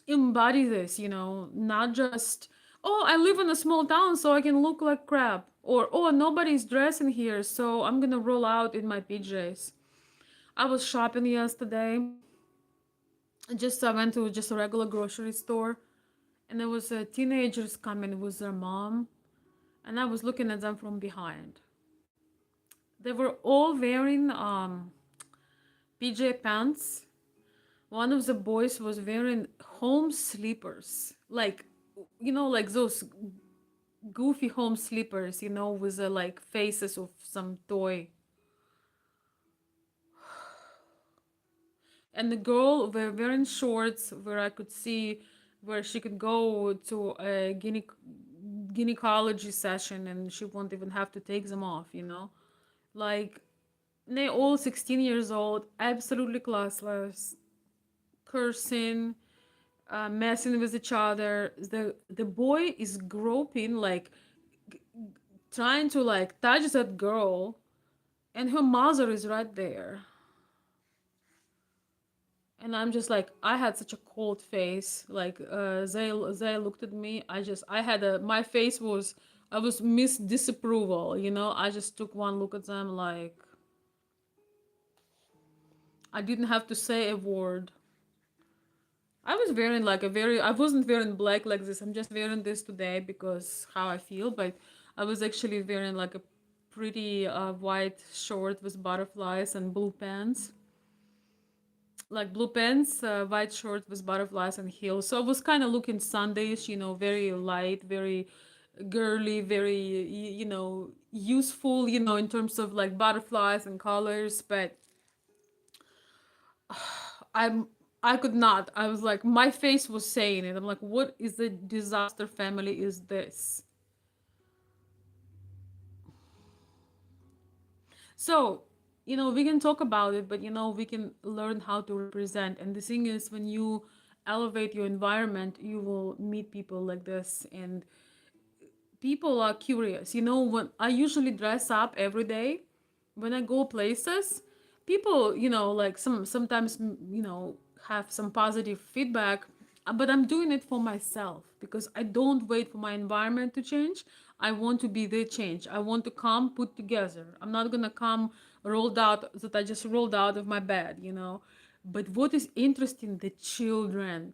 embody this, not just, oh, I live in a small town so I can look like crap, or oh, nobody's dressing here so I'm gonna roll out in my PJs. I was shopping yesterday. I went to just a regular grocery store, and there was teenagers coming with their mom, and I was looking at them from behind. They were all wearing PJ pants One of the boys was wearing home sleepers, like, like those goofy home sleepers, with the like faces of some toy. And the girl were wearing shorts where I could see where she could go to a gynecology session and she won't even have to take them off. Like, they all 16 years old, absolutely classless, cursing, messing with each other. The boy is groping, like trying to like touch that girl, and her mother is right there. And I'm just like, I had such a cold face. Like, they looked at me. I had a my face was I was miss disapproval. I just took one look at them, like I didn't have to say a word. I was wearing like a very I wasn't wearing black like this. I'm just wearing this today because how I feel, but I was actually wearing like a pretty white short with butterflies and blue pants. Like blue pants, white short with butterflies and heels. So I was kind of looking Sundays, very light, very girly, very useful, in terms of like butterflies and colors. But I'm I could not. I was like, my face was saying it. I'm like, what is the disaster family is this? So, we can talk about it, but we can learn how to represent. And the thing is, when you elevate your environment, you will meet people like this. And people are curious. When I usually dress up every day, when I go places, people, like sometimes, have some positive feedback, but I'm doing it for myself because I don't wait for my environment to change. I want to be the change. I want to come put together. I'm not gonna come rolled out that I just rolled out of my bed. But what is interesting, the children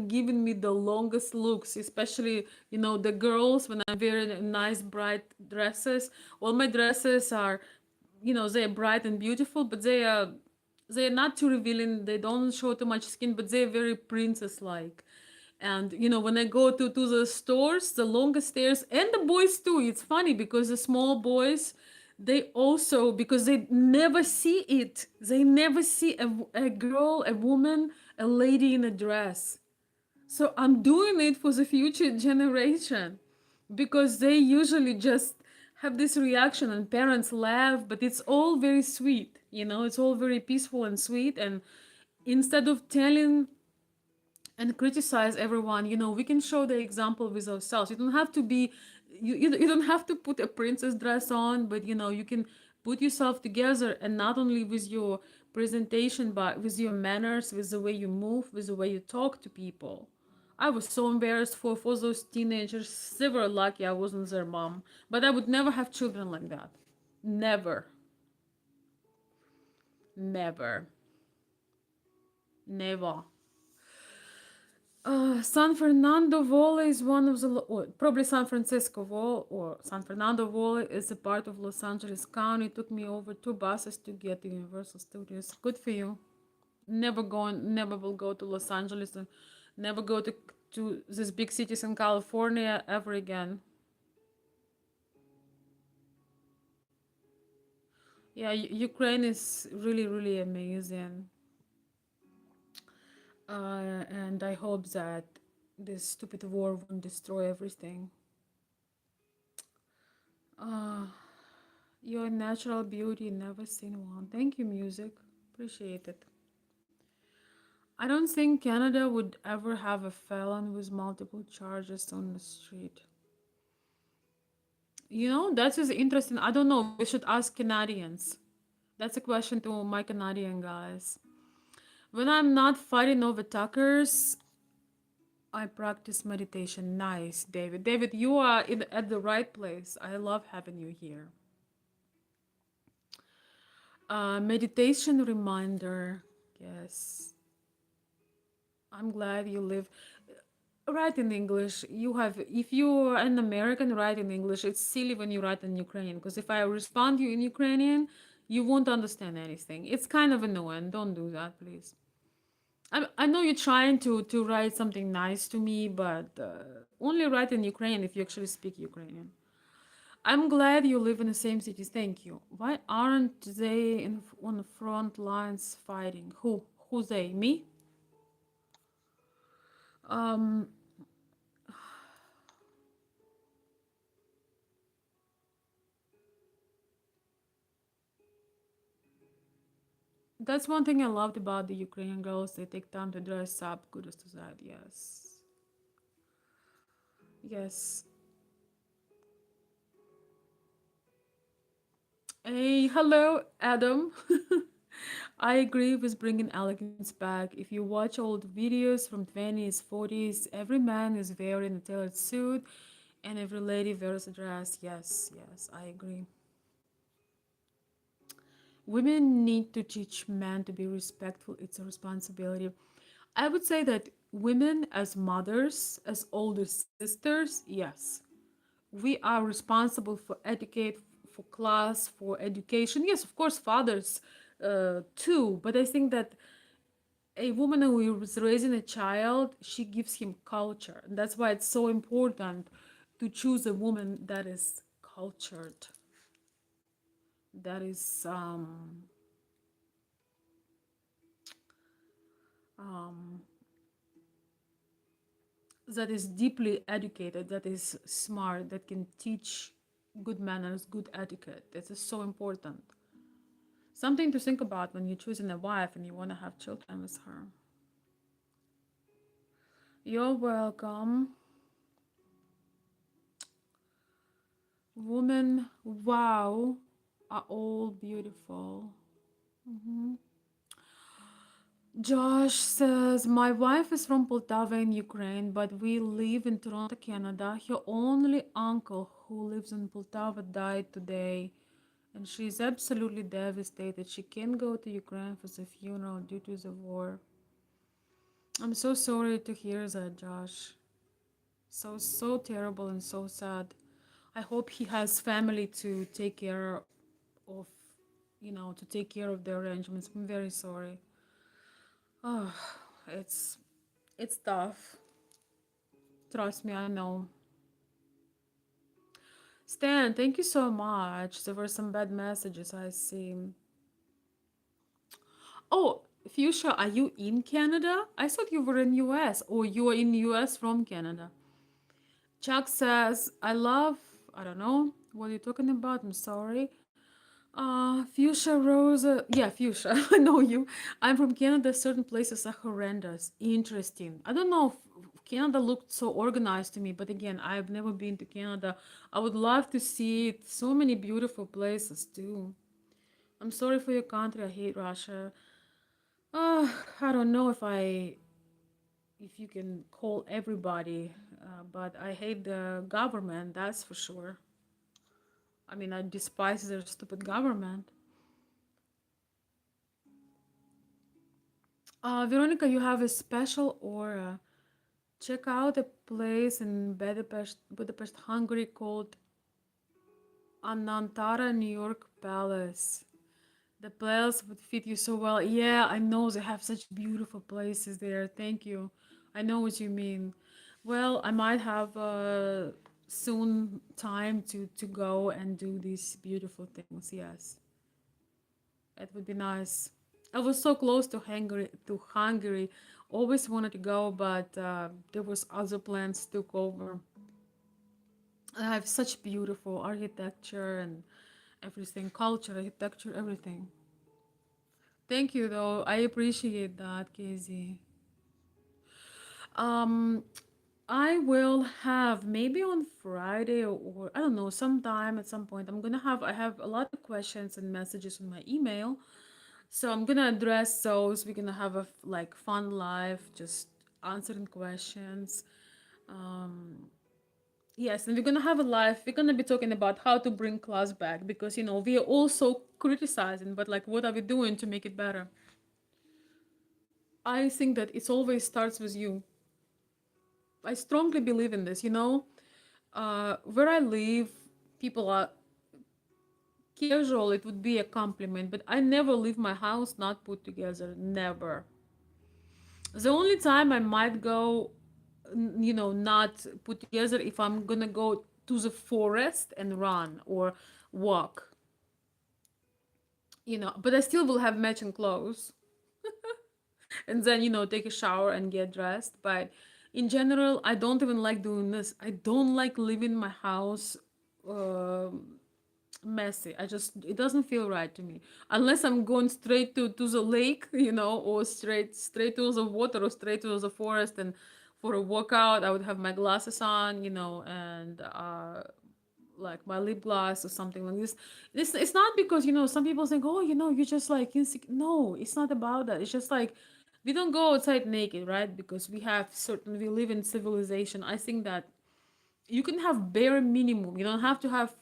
giving me the longest looks, especially, the girls when I'm wearing nice bright dresses. All my dresses are, they're bright and beautiful, but they're not too revealing. They don't show too much skin, but they're very princess like. And when I go to the stores, the longest stairs, and the boys too, it's funny because the small boys, they also, because they never see it, they never see a girl, a woman, a lady in a dress. So I'm doing it for the future generation because they usually just have this reaction and parents laugh, but it's all very sweet, it's all very peaceful and sweet. And instead of telling and criticize everyone, we can show the example with ourselves. You don't have to be, you don't have to put a princess dress on, but you can put yourself together, and not only with your presentation, but with your manners, with the way you move, with the way you talk to people. I was so embarrassed for those teenagers. They were lucky I wasn't their mom, but I would never have children like that. Never. Never. Never. San Fernando Valley is one of the, or probably San Francisco Valley or San Fernando Valley is a part of Los Angeles County. It took me over 2 buses to get to Universal Studios. Good for you. Never will go to Los Angeles and never go to these big cities in California ever again. Yeah, Ukraine is really, really amazing. And I hope that this stupid war won't destroy everything. Uh, Your natural beauty, never seen one. Thank you, music. Appreciate it. I don't think Canada would ever have a felon with multiple charges on the street. That is interesting. I don't know. We should ask Canadians. That's a question to my Canadian guys. When I'm not fighting over Tuckers, I practice meditation. Nice, David. David, you are at the right place. I love having you here. Meditation reminder. Yes. I'm glad you live. Write in English. If you're an American, write in English. It's silly when you write in Ukrainian because if I respond to you in Ukrainian, you won't understand anything. It's kind of annoying. Don't do that, please. I know you're trying to write something nice to me, but only write in Ukrainian if you actually speak Ukrainian. I'm glad you live in the same cities. Thank you. Why aren't they on the front lines fighting? Who they? Me? Um, that's one thing I loved about the Ukrainian girls. They take time to dress up. Kudos to that. Yes. Yes. Hey, hello, Adam. I agree with bringing elegance back. If you watch old videos from 20s, 40s, every man is wearing a tailored suit and every lady wears a dress. Yes, yes, I agree. Women need to teach men to be respectful. It's a responsibility. I would say that women, as mothers, as older sisters, yes, we are responsible for etiquette, for class, for education. Yes, of course, fathers too. But I think that a woman who is raising a child, she gives him culture. And that's why it's so important to choose a woman that is cultured, that is um, that is deeply educated, that is smart, that can teach good manners, good etiquette. This is so important. Something to think about when you're choosing a wife and you want to have children with her. You're welcome. Women, wow, are all beautiful. Mhm. Josh says, my wife is from Poltava in Ukraine, but we live in Toronto, Canada. Her only uncle who lives in Poltava died today, and she's absolutely devastated. She can't go to Ukraine for the funeral due to the war. I'm so sorry to hear that, Josh. So terrible and so sad. I hope he has family to take care of, to take care of the arrangements. I'm very sorry. Oh, it's it's tough. Trust me, I know. Stan, thank you so much. There were some bad messages I see. Oh, Fuchsia, are you in Canada? I thought you were in US or you are in US from Canada. Chuck says, I don't know what you're talking about. I'm sorry. Fuchsia Rosa. Yeah, Fuchsia. I know you. I'm from Canada. Certain places are horrendous. Interesting. I don't know if Canada looked so organized to me, but again, I've never been to Canada. I would love to see it. So many beautiful places too. I'm sorry for your country. I hate Russia. I don't know if you can call everybody, but I hate the government. That's for sure. I mean, I despise their stupid government. Veronica, you have a special aura. Check out a place in Budapest, Hungary called Anantara New York Palace. The place would fit you so well. Yeah, I know they have such beautiful places there. Thank you. I know what you mean. Well, I might have soon time to go and do these beautiful things. Yes, it would be nice. I was so close to Hungary. Always wanted to go, but there was other plans took over. I have such beautiful architecture and everything, culture, architecture, everything. Thank you, though. I appreciate that, Casey. Um, I will have maybe on Friday or I don't know, sometime at some point. I have a lot of questions and messages on my email. So I'm gonna address those. We're gonna have a like fun live, just answering questions. Um, yes, and we're gonna have a live. We're gonna be talking about how to bring class back because we are also criticizing, but like, what are we doing to make it better? I think that it always starts with you. I strongly believe in this. Where I live, people are casual. It would be a compliment, but I never leave my house not put together. Never. The only time I might go, not put together if I'm gonna go to the forest and run or walk, but I still will have matching clothes and then, take a shower and get dressed. But in general, I don't even like doing this. I don't like leaving my house messy. It doesn't feel right to me unless I'm going straight to the lake, or straight to the water or straight to the forest and for a workout. I would have my glasses on, and like my lip gloss or something like this. This it's not because some people think, oh, you're just like insecure. No, it's not about that. It's just like we don't go outside naked, right? Because we live in civilization. I think that you can have bare minimum. You don't have to have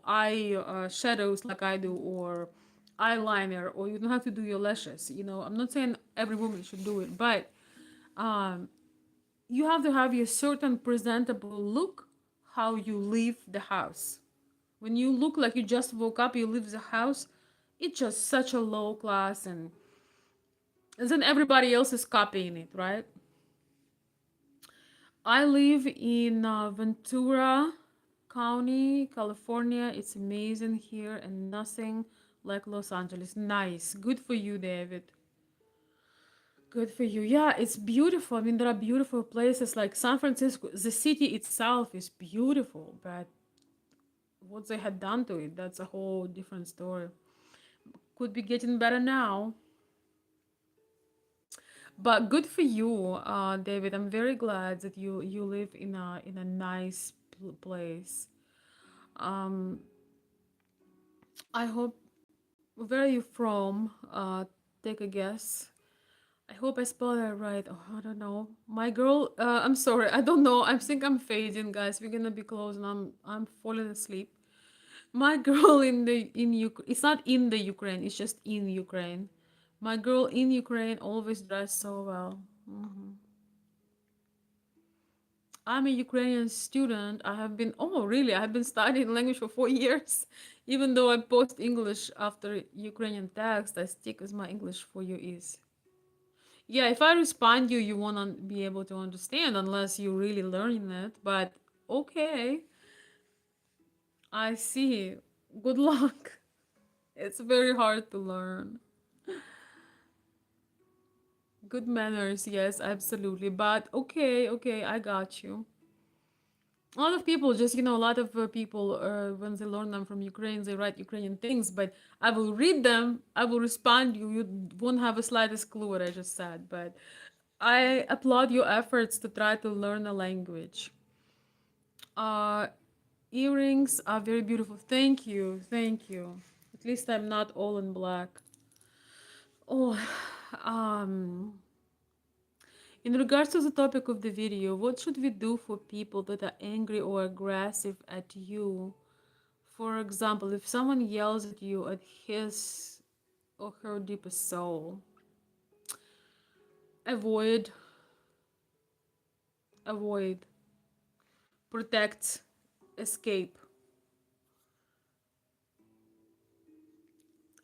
eye shadows like I do, or eyeliner, or you don't have to do your lashes. I'm not saying every woman should do it, but um, you have to have a certain presentable look how you leave the house. When you look like you just woke up, you leave the house, it's just such a low class, and then everybody else is copying it, right? I live in Ventura County, California. It's amazing here and nothing like Los Angeles. Nice. Good for you, David. Good for you. Yeah, it's beautiful. I mean, there are beautiful places like San Francisco. The city itself is beautiful, but what they had done to it, that's a whole different story. Could be getting better now. But good for you, David. I'm very glad that you live in a nice place. Um, I hope. Where are you from? Take a guess. I hope I spelled that right. Oh, I don't know. My girl. I'm sorry. I don't know. I think I'm fading, guys. We're gonna be close, and I'm falling asleep. My girl in Ukraine. It's not in the Ukraine. It's just in Ukraine. My girl in Ukraine always dressed so well. I'm a Ukrainian student. I have been, oh, really? I have been studying language for 4 years. Even though I post English after Ukrainian text, I stick with my English for you is. Yeah, if I respond you, you won't be able to understand unless you really learn it. But okay, I see. Good luck. It's very hard to learn. Good manners, yes, absolutely. But okay, okay, I got you. A lot of people just a lot of people when they learn them from Ukraine, they write Ukrainian things, but I will read them, I will respond you, you won't have a slightest clue what I just said. But I applaud your efforts to try to learn a language. uh Earrings are very beautiful. Thank you, thank you. At least I'm not all in black. Oh, um in regards to the topic of the video, what should we do for people that are angry or aggressive at you? For example, if someone yells at you at his or her deepest soul, avoid, avoid, protect, escape.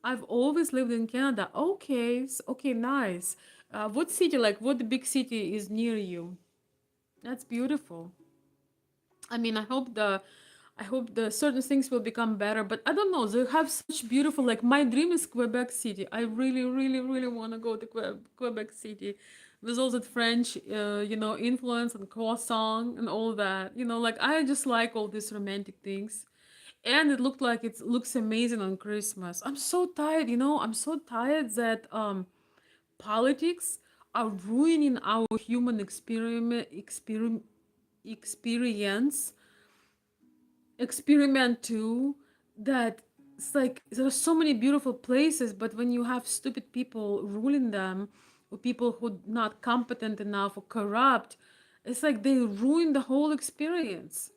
I've always lived in Canada. Okay, okay, nice. What city, like what big city is near you? That's beautiful. I mean, I hope the certain things will become better, but I don't know. They have such beautiful, like my dream is Quebec City. I really, really, really want to go to Quebec City with all that French, influence and croissant and all that. Like I just like all these romantic things, and it looks amazing on Christmas. I'm so tired. I'm so tired that politics are ruining our human experience experiment too, that it's like there are so many beautiful places, but when you have stupid people ruling them, or people who not competent enough or corrupt, it's like they ruin the whole experience.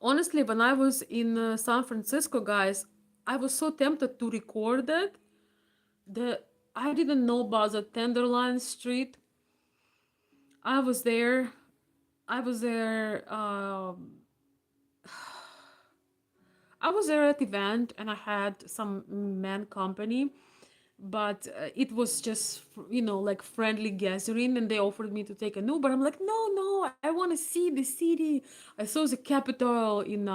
Honestly, when I was in San Francisco, guys, I was so tempted to record it. The I didn't know about the Tenderloin Street. I was there. I was there. I was there at the event and I had some man company. but it was just like friendly gathering, and they offered me to take an Uber. I'm like, no, no, I want to see the city. I saw the capital in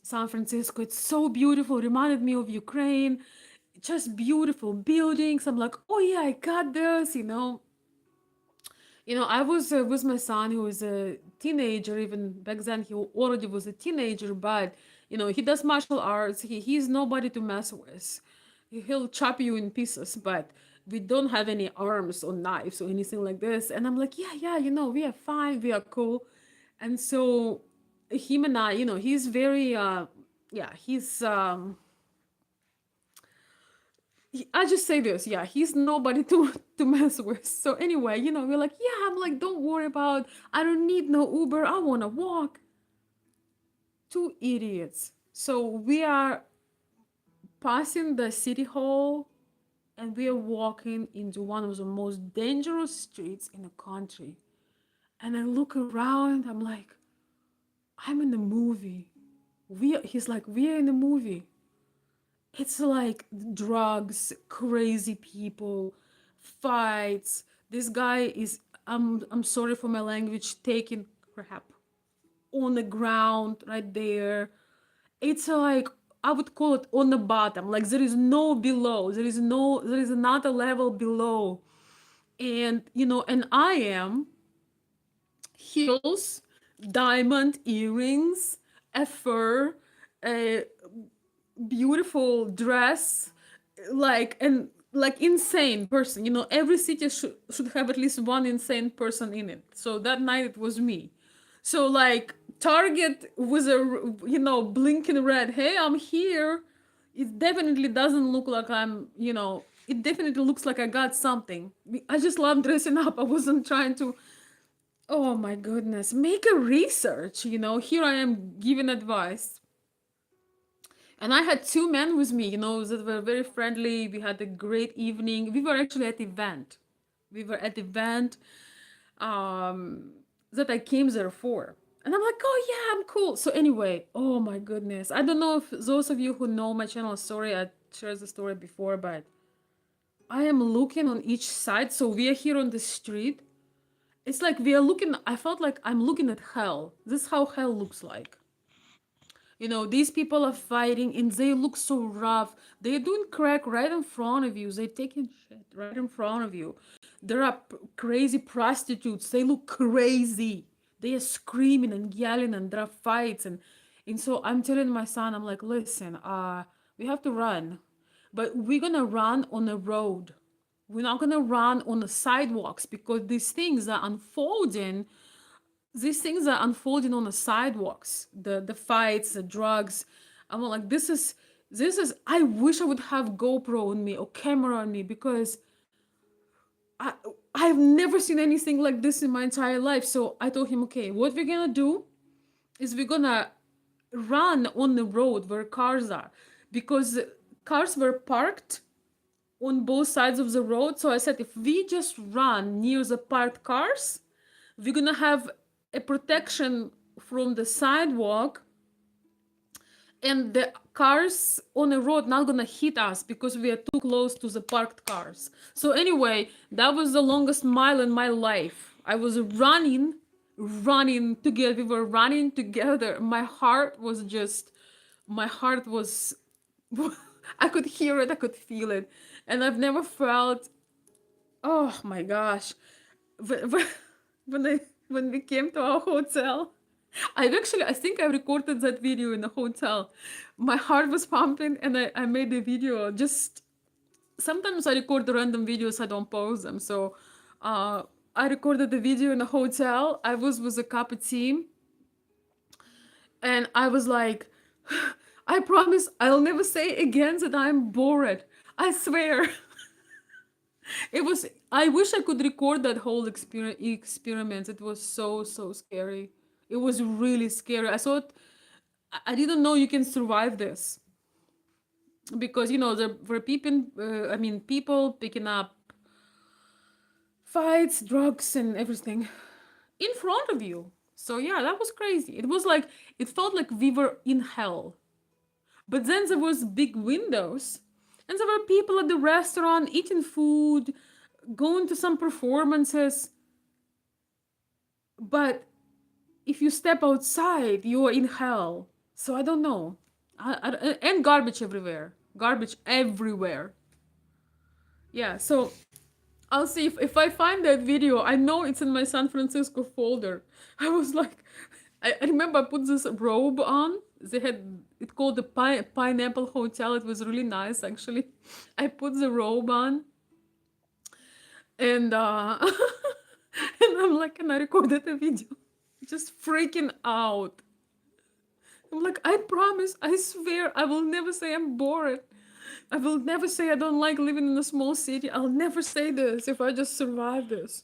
San Francisco. It's so beautiful, reminded me of Ukraine, just beautiful buildings. I'm like, oh yeah, I got this. I was with my son, who was a teenager. Even back then, he already was a teenager, but he does martial arts. He's nobody to mess with. He'll chop you in pieces, but we don't have any arms or knives or anything like this. And I'm like, yeah, yeah, we are fine, we are cool. And so him and I, he's very, yeah, I just say this, yeah, he's nobody to to mess with. So anyway, we're like, yeah, I'm like, don't worry about. I don't need no Uber. I wanna walk. Two idiots. So we are passing the city hall, and we are walking into one of the most dangerous streets in the country. And I look around. I'm like, I'm in the movie. He's like, we're in the movie. It's like drugs, crazy people, fights. This guy is, I'm sorry for my language, taking crap on the ground right there. It's like, I would call it on the bottom. Like there is no below. There is another level below. And and I am heels, diamond earrings, a fur, a beautiful dress, like insane person. Every city should have at least one insane person in it. So that night it was me. So like Target with a blinking red, hey, I'm here. It definitely doesn't look like it definitely looks like I got something. I just love dressing up. I wasn't trying to. Oh my goodness, make a research. Here I am giving advice. And I had two men with me, that were very friendly. We had a great evening. We were actually at event. We were at event um, that I came there for. And I'm like, oh yeah, I'm cool. So anyway, oh my goodness. I don't know if those of you who know my channel, sorry, I shared the story before, but I am looking on each side. So we are here on the street. It's like we are looking, I felt like I'm looking at hell. This is how hell looks like. These people are fighting and they look so rough. They're doing crack right in front of you. They're taking shit right in front of you. There are crazy prostitutes. They look crazy. They are screaming and yelling, and there are fights. And so I'm telling my son, I'm like, listen, we have to run. But we're gonna run on a road. We're not gonna run on the sidewalks, because these things are unfolding on the sidewalks, the fights, the drugs. I'm like, this is I wish I would have GoPro on me or camera on me, because i I've never seen anything like this in my entire life. So I told him, okay, what we're gonna do is we're gonna run on the road where cars are, because cars were parked on both sides of the road. So I said, if we just run near the parked cars, we're gonna have a protection from the sidewalk, and the cars on the road not gonna hit us because we are too close to the parked cars. So anyway, that was the longest mile in my life. I was running together. We were running together. My heart was I could hear it, I could feel it. And I've never felt, oh my gosh, when I when we came to our hotel, I think I recorded that video in the hotel. My heart was pumping, and I made a video. Just sometimes I record the random videos, I don't post them. So uh, I recorded the video in the hotel. I was with a couple team, and I was like, I promise I'll never say again that I'm bored. I swear. It was. I wish I could record that whole experiment. It was so scary. It was really scary. I thought I didn't know you can survive this, because there were people. People picking up fights, drugs, and everything in front of you. So yeah, that was crazy. It felt like we were in hell. But then there was big windows, And there were people at the restaurant eating food, going to some performances. But if you step outside, you are in hell. So I don't know. And garbage everywhere. Garbage everywhere. Yeah, so I'll see if I find that video. I know it's in my San Francisco folder. I was like, I remember I put this robe on. They had it called the Pineapple Hotel. It was really nice actually. I put the robe on and and I'm like, and I recorded a video, just freaking out. I'm like, I promise, I swear, I will never say I'm bored. I will never say I don't like living in a small city. I'll never say this if I just survive this.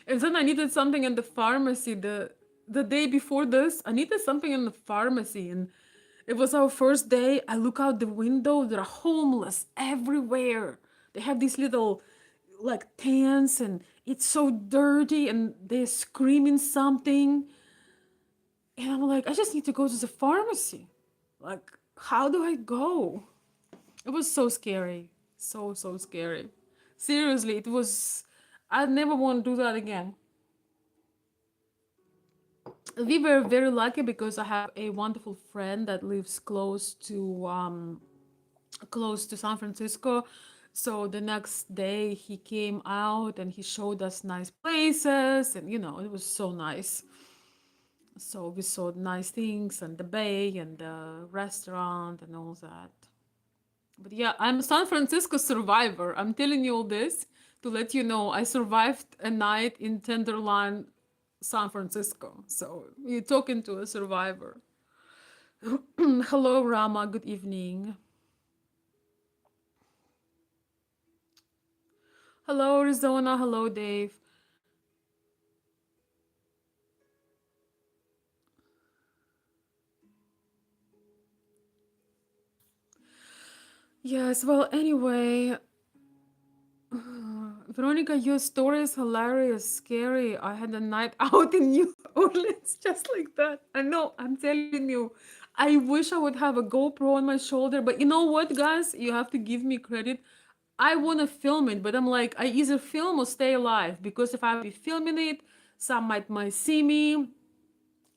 And then I needed something in the pharmacy the day before this. I needed something in the pharmacy, and it was our first day. I look out the window. There are homeless everywhere. They have these little like tents, and it's so dirty, and they're screaming something. And I'm like, I just need to go to the pharmacy. Like, how do I go? It was so scary. So scary. Seriously, it was. I never want to do that again. We were very lucky because I have a wonderful friend that lives close to San Francisco. So the next day he came out and he showed us nice places, and it was so nice. So we saw nice things and the bay and the restaurant and all that. But yeah, I'm a San Francisco survivor. I'm telling you all this to let you know I survived a night in Tenderloin, San Francisco. So you're talking to a survivor. Hello, Rama. Good evening. Hello, Arizona. Hello, Dave. Yes, well, anyway, Veronica, your story is hilarious, scary. I had a night out in New Orleans just like that. I know, I'm telling you. I wish I would have a GoPro on my shoulder, but you know what, guys? You have to give me credit. I want to film it, but I'm like, I either film or stay alive because if I be filming it, some might see me.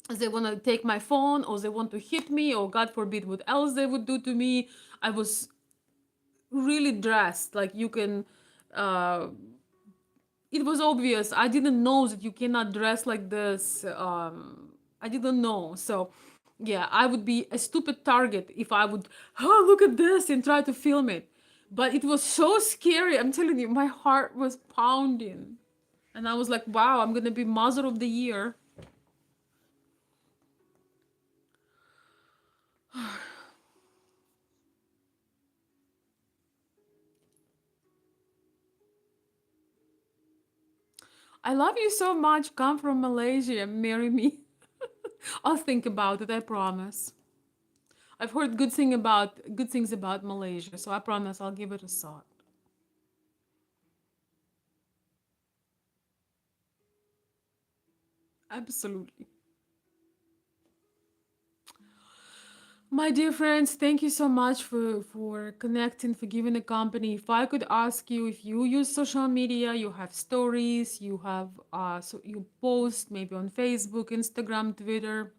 They want to take my phone, or they want to hit me, or God forbid, what else they would do to me. I was really dressed, like you can. Uh, it was obvious. I didn't know that you cannot dress like this. I didn't know. So, yeah, I would be a stupid target if I would, oh, look at this and try to film it. But it was so scary. I'm telling you, my heart was pounding. And I was like, wow, I'm going to be Mother of the Year. I love you so much. Come from Malaysia. Marry me. I'll think about it. I promise. I've heard good things about Malaysia, so I promise I'll give it a shot. Absolutely. My dear friends, thank you so much for connecting, for giving a company. If I could ask you, if you use social media, you have stories, you have so you post maybe on Facebook, Instagram, Twitter,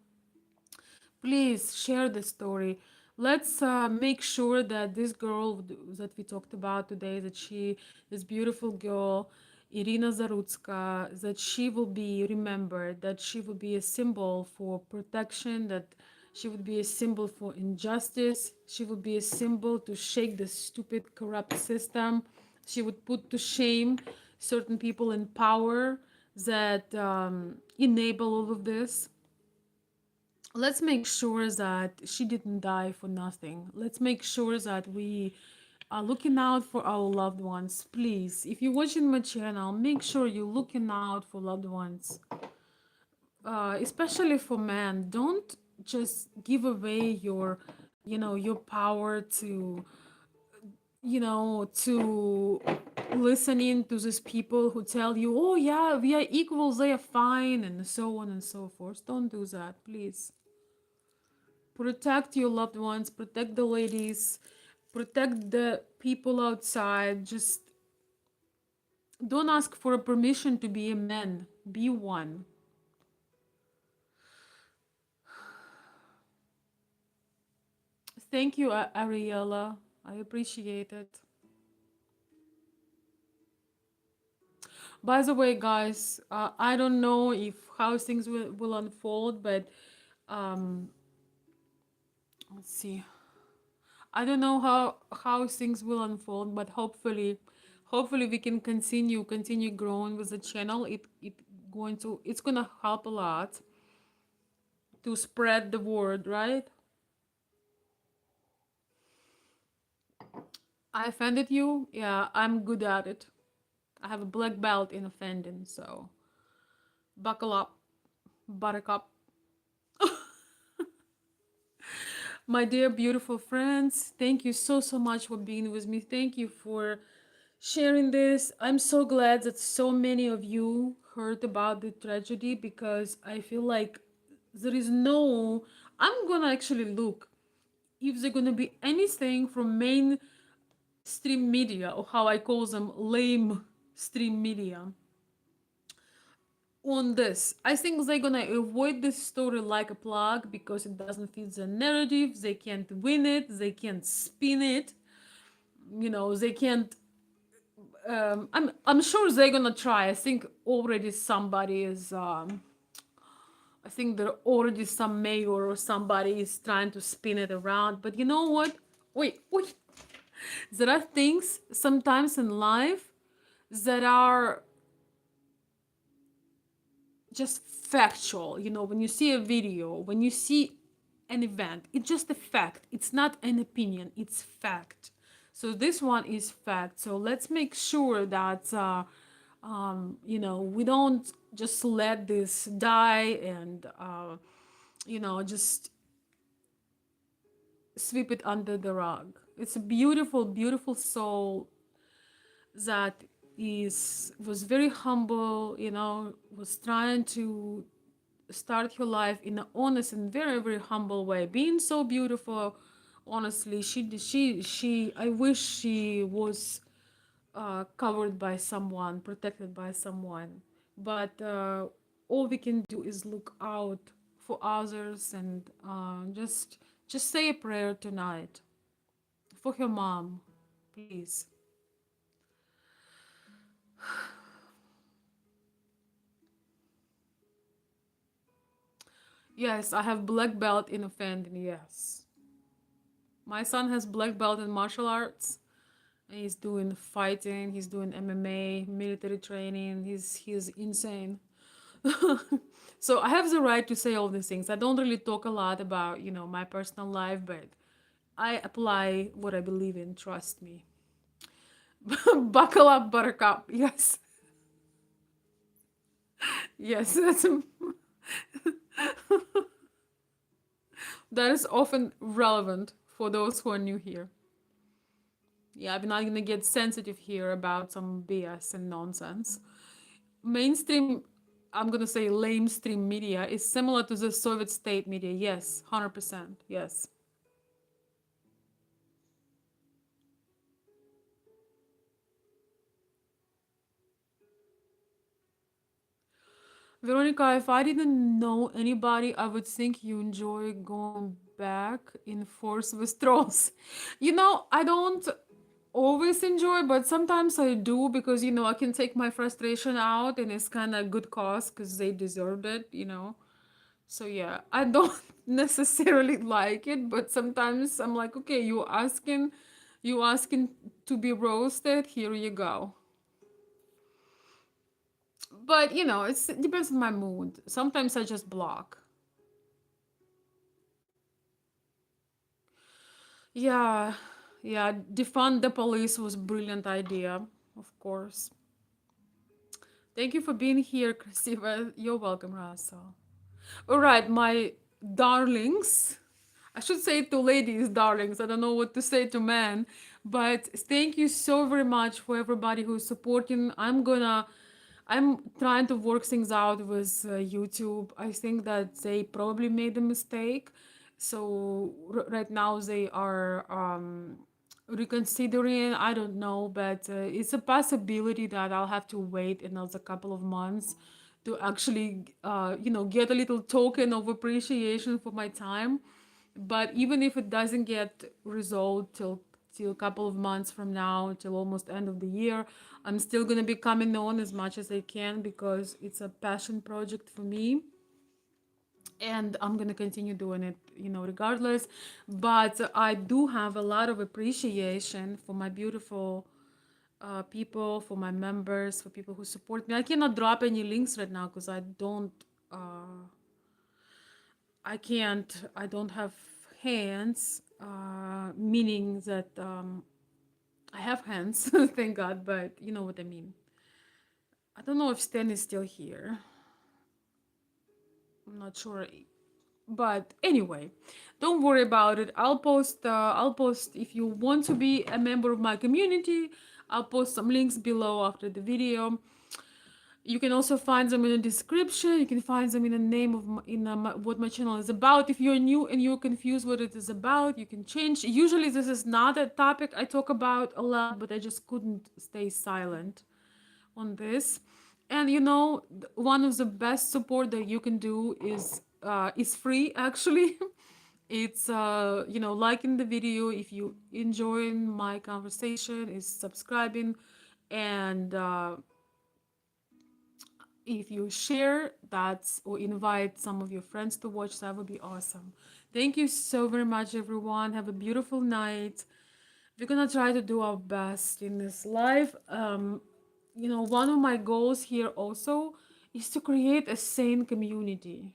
please share the story. Let's make sure that this girl that we talked about today, that she, this beautiful girl, Irina Zarutska, that she will be remembered, that she will be a symbol for protection, that she would be a symbol for injustice, she would be a symbol to shake the stupid, corrupt system. She would put to shame certain people in power that enable all of this. Let's make sure that she didn't die for nothing. Let's make sure that we are looking out for our loved ones. Please, if you're watching my channel, make sure you're looking out for loved ones, especially for men. Don't just give away your power to, to listening to these people who tell you, oh yeah, we are equals, they are fine, and so on and so forth. Don't do that, please. Protect your loved ones, protect the ladies, protect the people outside. Just don't ask for a permission to be a man. Be one. Thank you, Ariella. I appreciate it. By the way, guys, I don't know if how things will unfold, but um, let's see. I don't know how things will unfold, but hopefully we can continue growing with the channel. It's gonna help a lot to spread the word, right? I offended you? Yeah, I'm good at it. I have a black belt in offending, so buckle up, buttercup. My dear beautiful friends, thank you so much for being with me. Thank you for sharing this. I'm so glad that so many of you heard about the tragedy because I feel like there is no. I'm gonna actually look if there's gonna be anything from mainstream media, or how I call them, lame stream media, on this. I think they're gonna avoid this story like a plug because it doesn't fit the narrative. They can't win it. They can't spin it. They can't. I'm sure they're gonna try. I think already somebody is. I think there already some mayor or somebody is trying to spin it around. But you know what? Wait. There are things sometimes in life that are just factual. When you see a video, when you see an event, it's just a fact. It's not an opinion, it's fact. So this one is fact. So let's make sure that we don't just let this die and just sweep it under the rug. It's a beautiful, beautiful soul that was very humble, was trying to start her life in an honest and very, very humble way, being so beautiful. Honestly, she I wish she was covered by someone, protected by someone. But all we can do is look out for others and just say a prayer tonight for her mom, please. Yes, I have black belt in offending. Yes, my son has black belt in martial arts. He's doing fighting. He's doing MMA, military training. He's insane. So I have the right to say all these things. I don't really talk a lot about my personal life, but I apply what I believe in. Trust me. Buckle up, Buttercup. Yes, yes. That is often relevant for those who are new here. Yeah, I'm not gonna get sensitive here about some BS and nonsense. Mainstream, I'm gonna say lamestream media is similar to the Soviet state media. Yes, 100%. Yes. Veronica, if I didn't know anybody, I would think you enjoy going back in force with trolls. I don't always enjoy, but sometimes I do because, I can take my frustration out and it's kind of good cause because they deserved it. So yeah, I don't necessarily like it, but sometimes I'm like, okay, you asking to be roasted, here you go. But it depends on my mood. Sometimes I just block. Yeah, yeah, defund the police was a brilliant idea, of course. Thank you for being here, Christopher. You're welcome, Russell. All right, my darlings. I should say to ladies, darlings. I don't know what to say to men, but thank you so very much for everybody who's supporting. I'm trying to work things out with YouTube. I think that they probably made a mistake. So right now they are reconsidering. I don't know, but it's a possibility that I'll have to wait another couple of months to actually, get a little token of appreciation for my time. But even if it doesn't get resolved till a couple of months from now, till almost end of the year, I'm still gonna be coming on as much as I can because it's a passion project for me, and I'm gonna continue doing it, regardless. But I do have a lot of appreciation for my beautiful people, for my members, for people who support me. I cannot drop any links right now because I don't. I can't. I don't have hands, meaning that I have hands, thank God. But you know what I mean. I don't know if Stan is still here. I'm not sure, but anyway, don't worry about it. I'll post if you want to be a member of my community. I'll post some links below after the video. You can also find them in the description. You can find them in the name of what my channel is about. If you're new and you're confused what it is about, you can change. Usually this is not a topic I talk about a lot, but I just couldn't stay silent on this. And one of the best support that you can do is free actually. It's liking the video if you enjoying my conversation, is subscribing, and if you share that or invite some of your friends to watch, that would be awesome. Thank you so very much, everyone. Have a beautiful night. We're gonna try to do our best in this life. One of my goals here also is to create a sane community.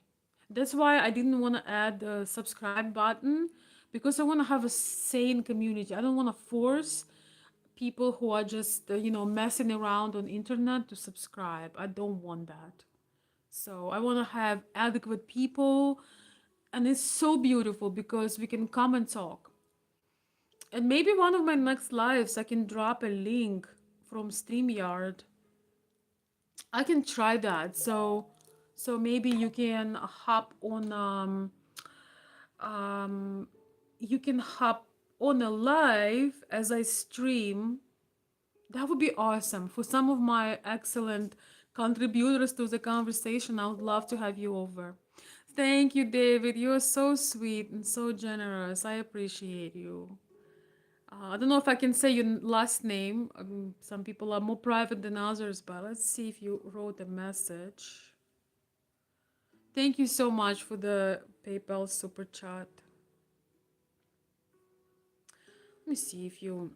That's why I didn't want to add the subscribe button, because I want to have a sane community. I don't want to force people who are just messing around on internet to subscribe. I don't want that. So I want to have adequate people, and it's so beautiful because we can come and talk. And maybe one of my next lives, I can drop a link from StreamYard. I can try that. So maybe you can hop on um you can hop on a live as I stream. That would be awesome. For some of my excellent contributors to the conversation, I would love to have you over. Thank you, David. You're so sweet and so generous. I appreciate you. I don't know if I can say your last name. Some people are more private than others, but let's see if you wrote a message. Thank you so much for the PayPal super chat. Let me see if you.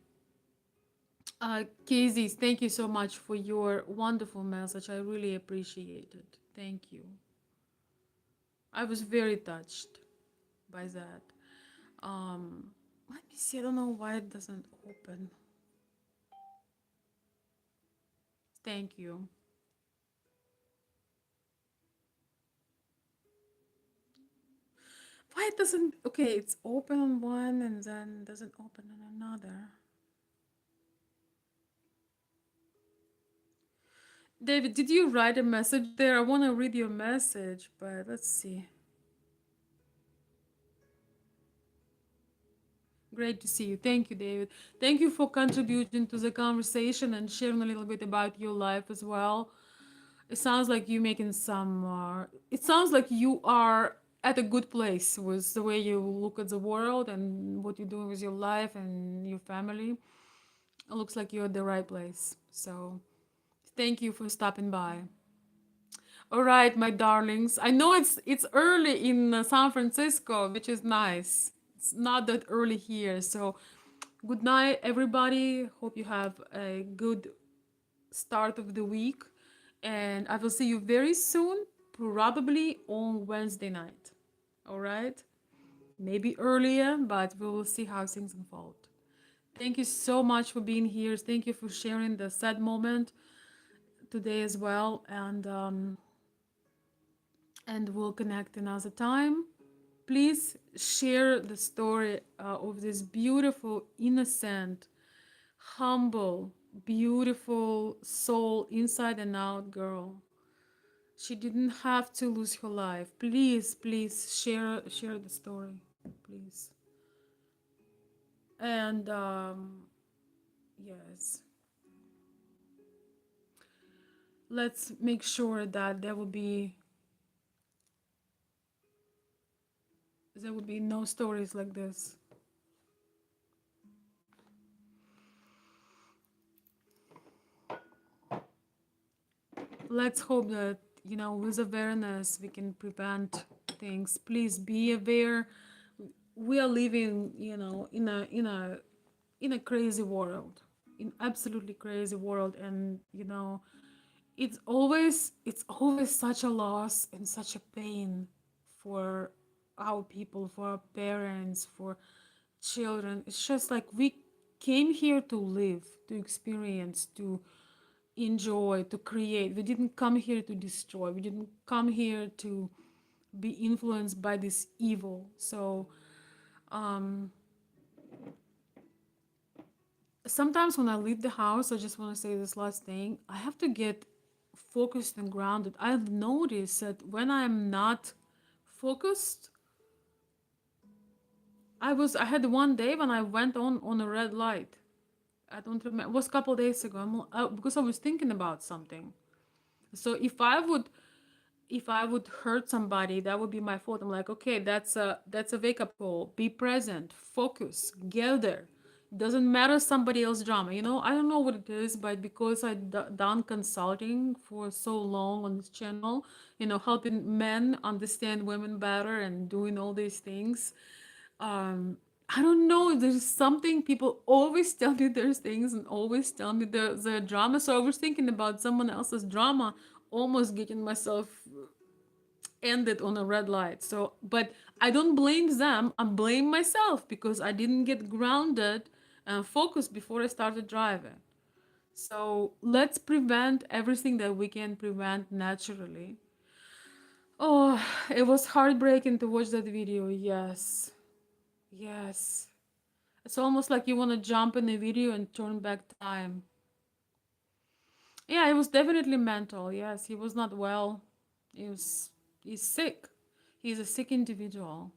Casey, thank you so much for your wonderful message. I really appreciate it. Thank you. I was very touched by that. Let me see. I don't know why it doesn't open. Thank you. Why it doesn't? Okay, it's open on one and then doesn't open on another. David, did you write a message there? I want to read your message, but let's see. Great to see you. Thank you, David. Thank you for contributing to the conversation and sharing a little bit about your life as well. It sounds like you making some. It sounds like you are at a good place with the way you look at the world and what you're doing with your life and your family. It looks like you're at the right place. So, thank you for stopping by. All right, my darlings. I know it's early in San Francisco, which is nice. It's not that early here. So, good night, everybody. Hope you have a good start of the week. And I will see you very soon, probably on Wednesday night. All right? Maybe earlier, but we will see how things unfold. Thank you so much for being here. Thank you for sharing the sad moment today as well. And we'll connect another time. Please share the story of this beautiful, innocent, humble, beautiful soul, inside and out girl. She didn't have to lose her life. Please, please share the story. please. And yes, let's make sure that there will be no stories like this. Let's hope that, with awareness we can prevent things. Please be aware. We are living, in a crazy world, in absolutely crazy world, and it's always such a loss and such a pain for our people, for our parents, for children. It's just like we came here to live, to experience, to enjoy, to create. We didn't come here to destroy. We didn't come here to be influenced by this evil. So um, sometimes when I leave the house, I just want to say this last thing. I have to get focused and grounded. I've noticed that when I'm not focused, I had one day when I went on a red light. I don't remember. It was a couple of days ago. Because I was thinking about something. So if I would hurt somebody, that would be my fault. I'm like, okay, that's a wake up call. Be present, focus, get there. Doesn't matter somebody else drama. I don't know what it is, but because done consulting for so long on this channel, helping men understand women better and doing all these things. I don't know. There's something people always tell me there's things and always tell me the drama. So I was thinking about someone else's drama, almost getting myself ended on a red light. So, but I don't blame them. I blame myself because I didn't get grounded and focused before I started driving. So let's prevent everything that we can prevent naturally. Oh, it was heartbreaking to watch that video. Yes. Yes. It's almost like you want to jump in the video and turn back time. Yeah, it was definitely mental. Yes, he was not well. He's sick. He's a sick individual.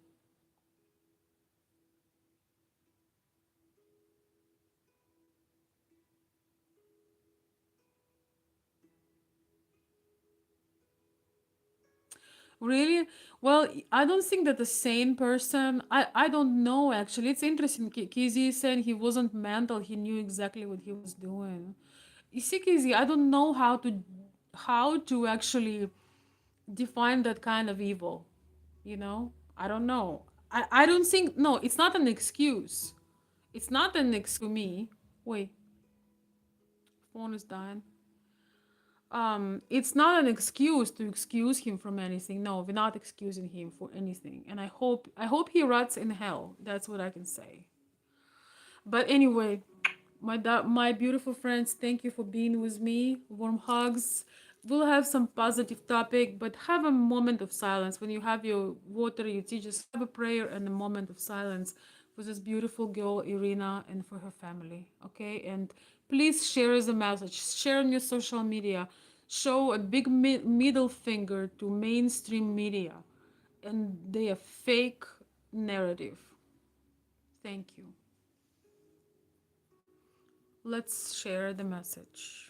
Really? Well, I don't think that a sane person. I don't know actually. It's interesting. Kizzy is saying he wasn't mental. He knew exactly what he was doing. You see, Kizzy, I don't know how to actually define that kind of evil. I don't know. I don't think, no, it's not an excuse. It's not an excuse to me. Wait, phone is dying. It's not an excuse to excuse him from anything. No, we're not excusing him for anything. And I hope he rots in hell. That's what I can say. But anyway, my beautiful friends, thank you for being with me. Warm hugs. We'll have some positive topic, but have a moment of silence. When you have your water, your tea, just have a prayer and a moment of silence for this beautiful girl, Irina, and for her family. Okay? And please share the message. Share on your social media. Show a big middle finger to mainstream media and their fake narrative. Thank you. Let's share the message.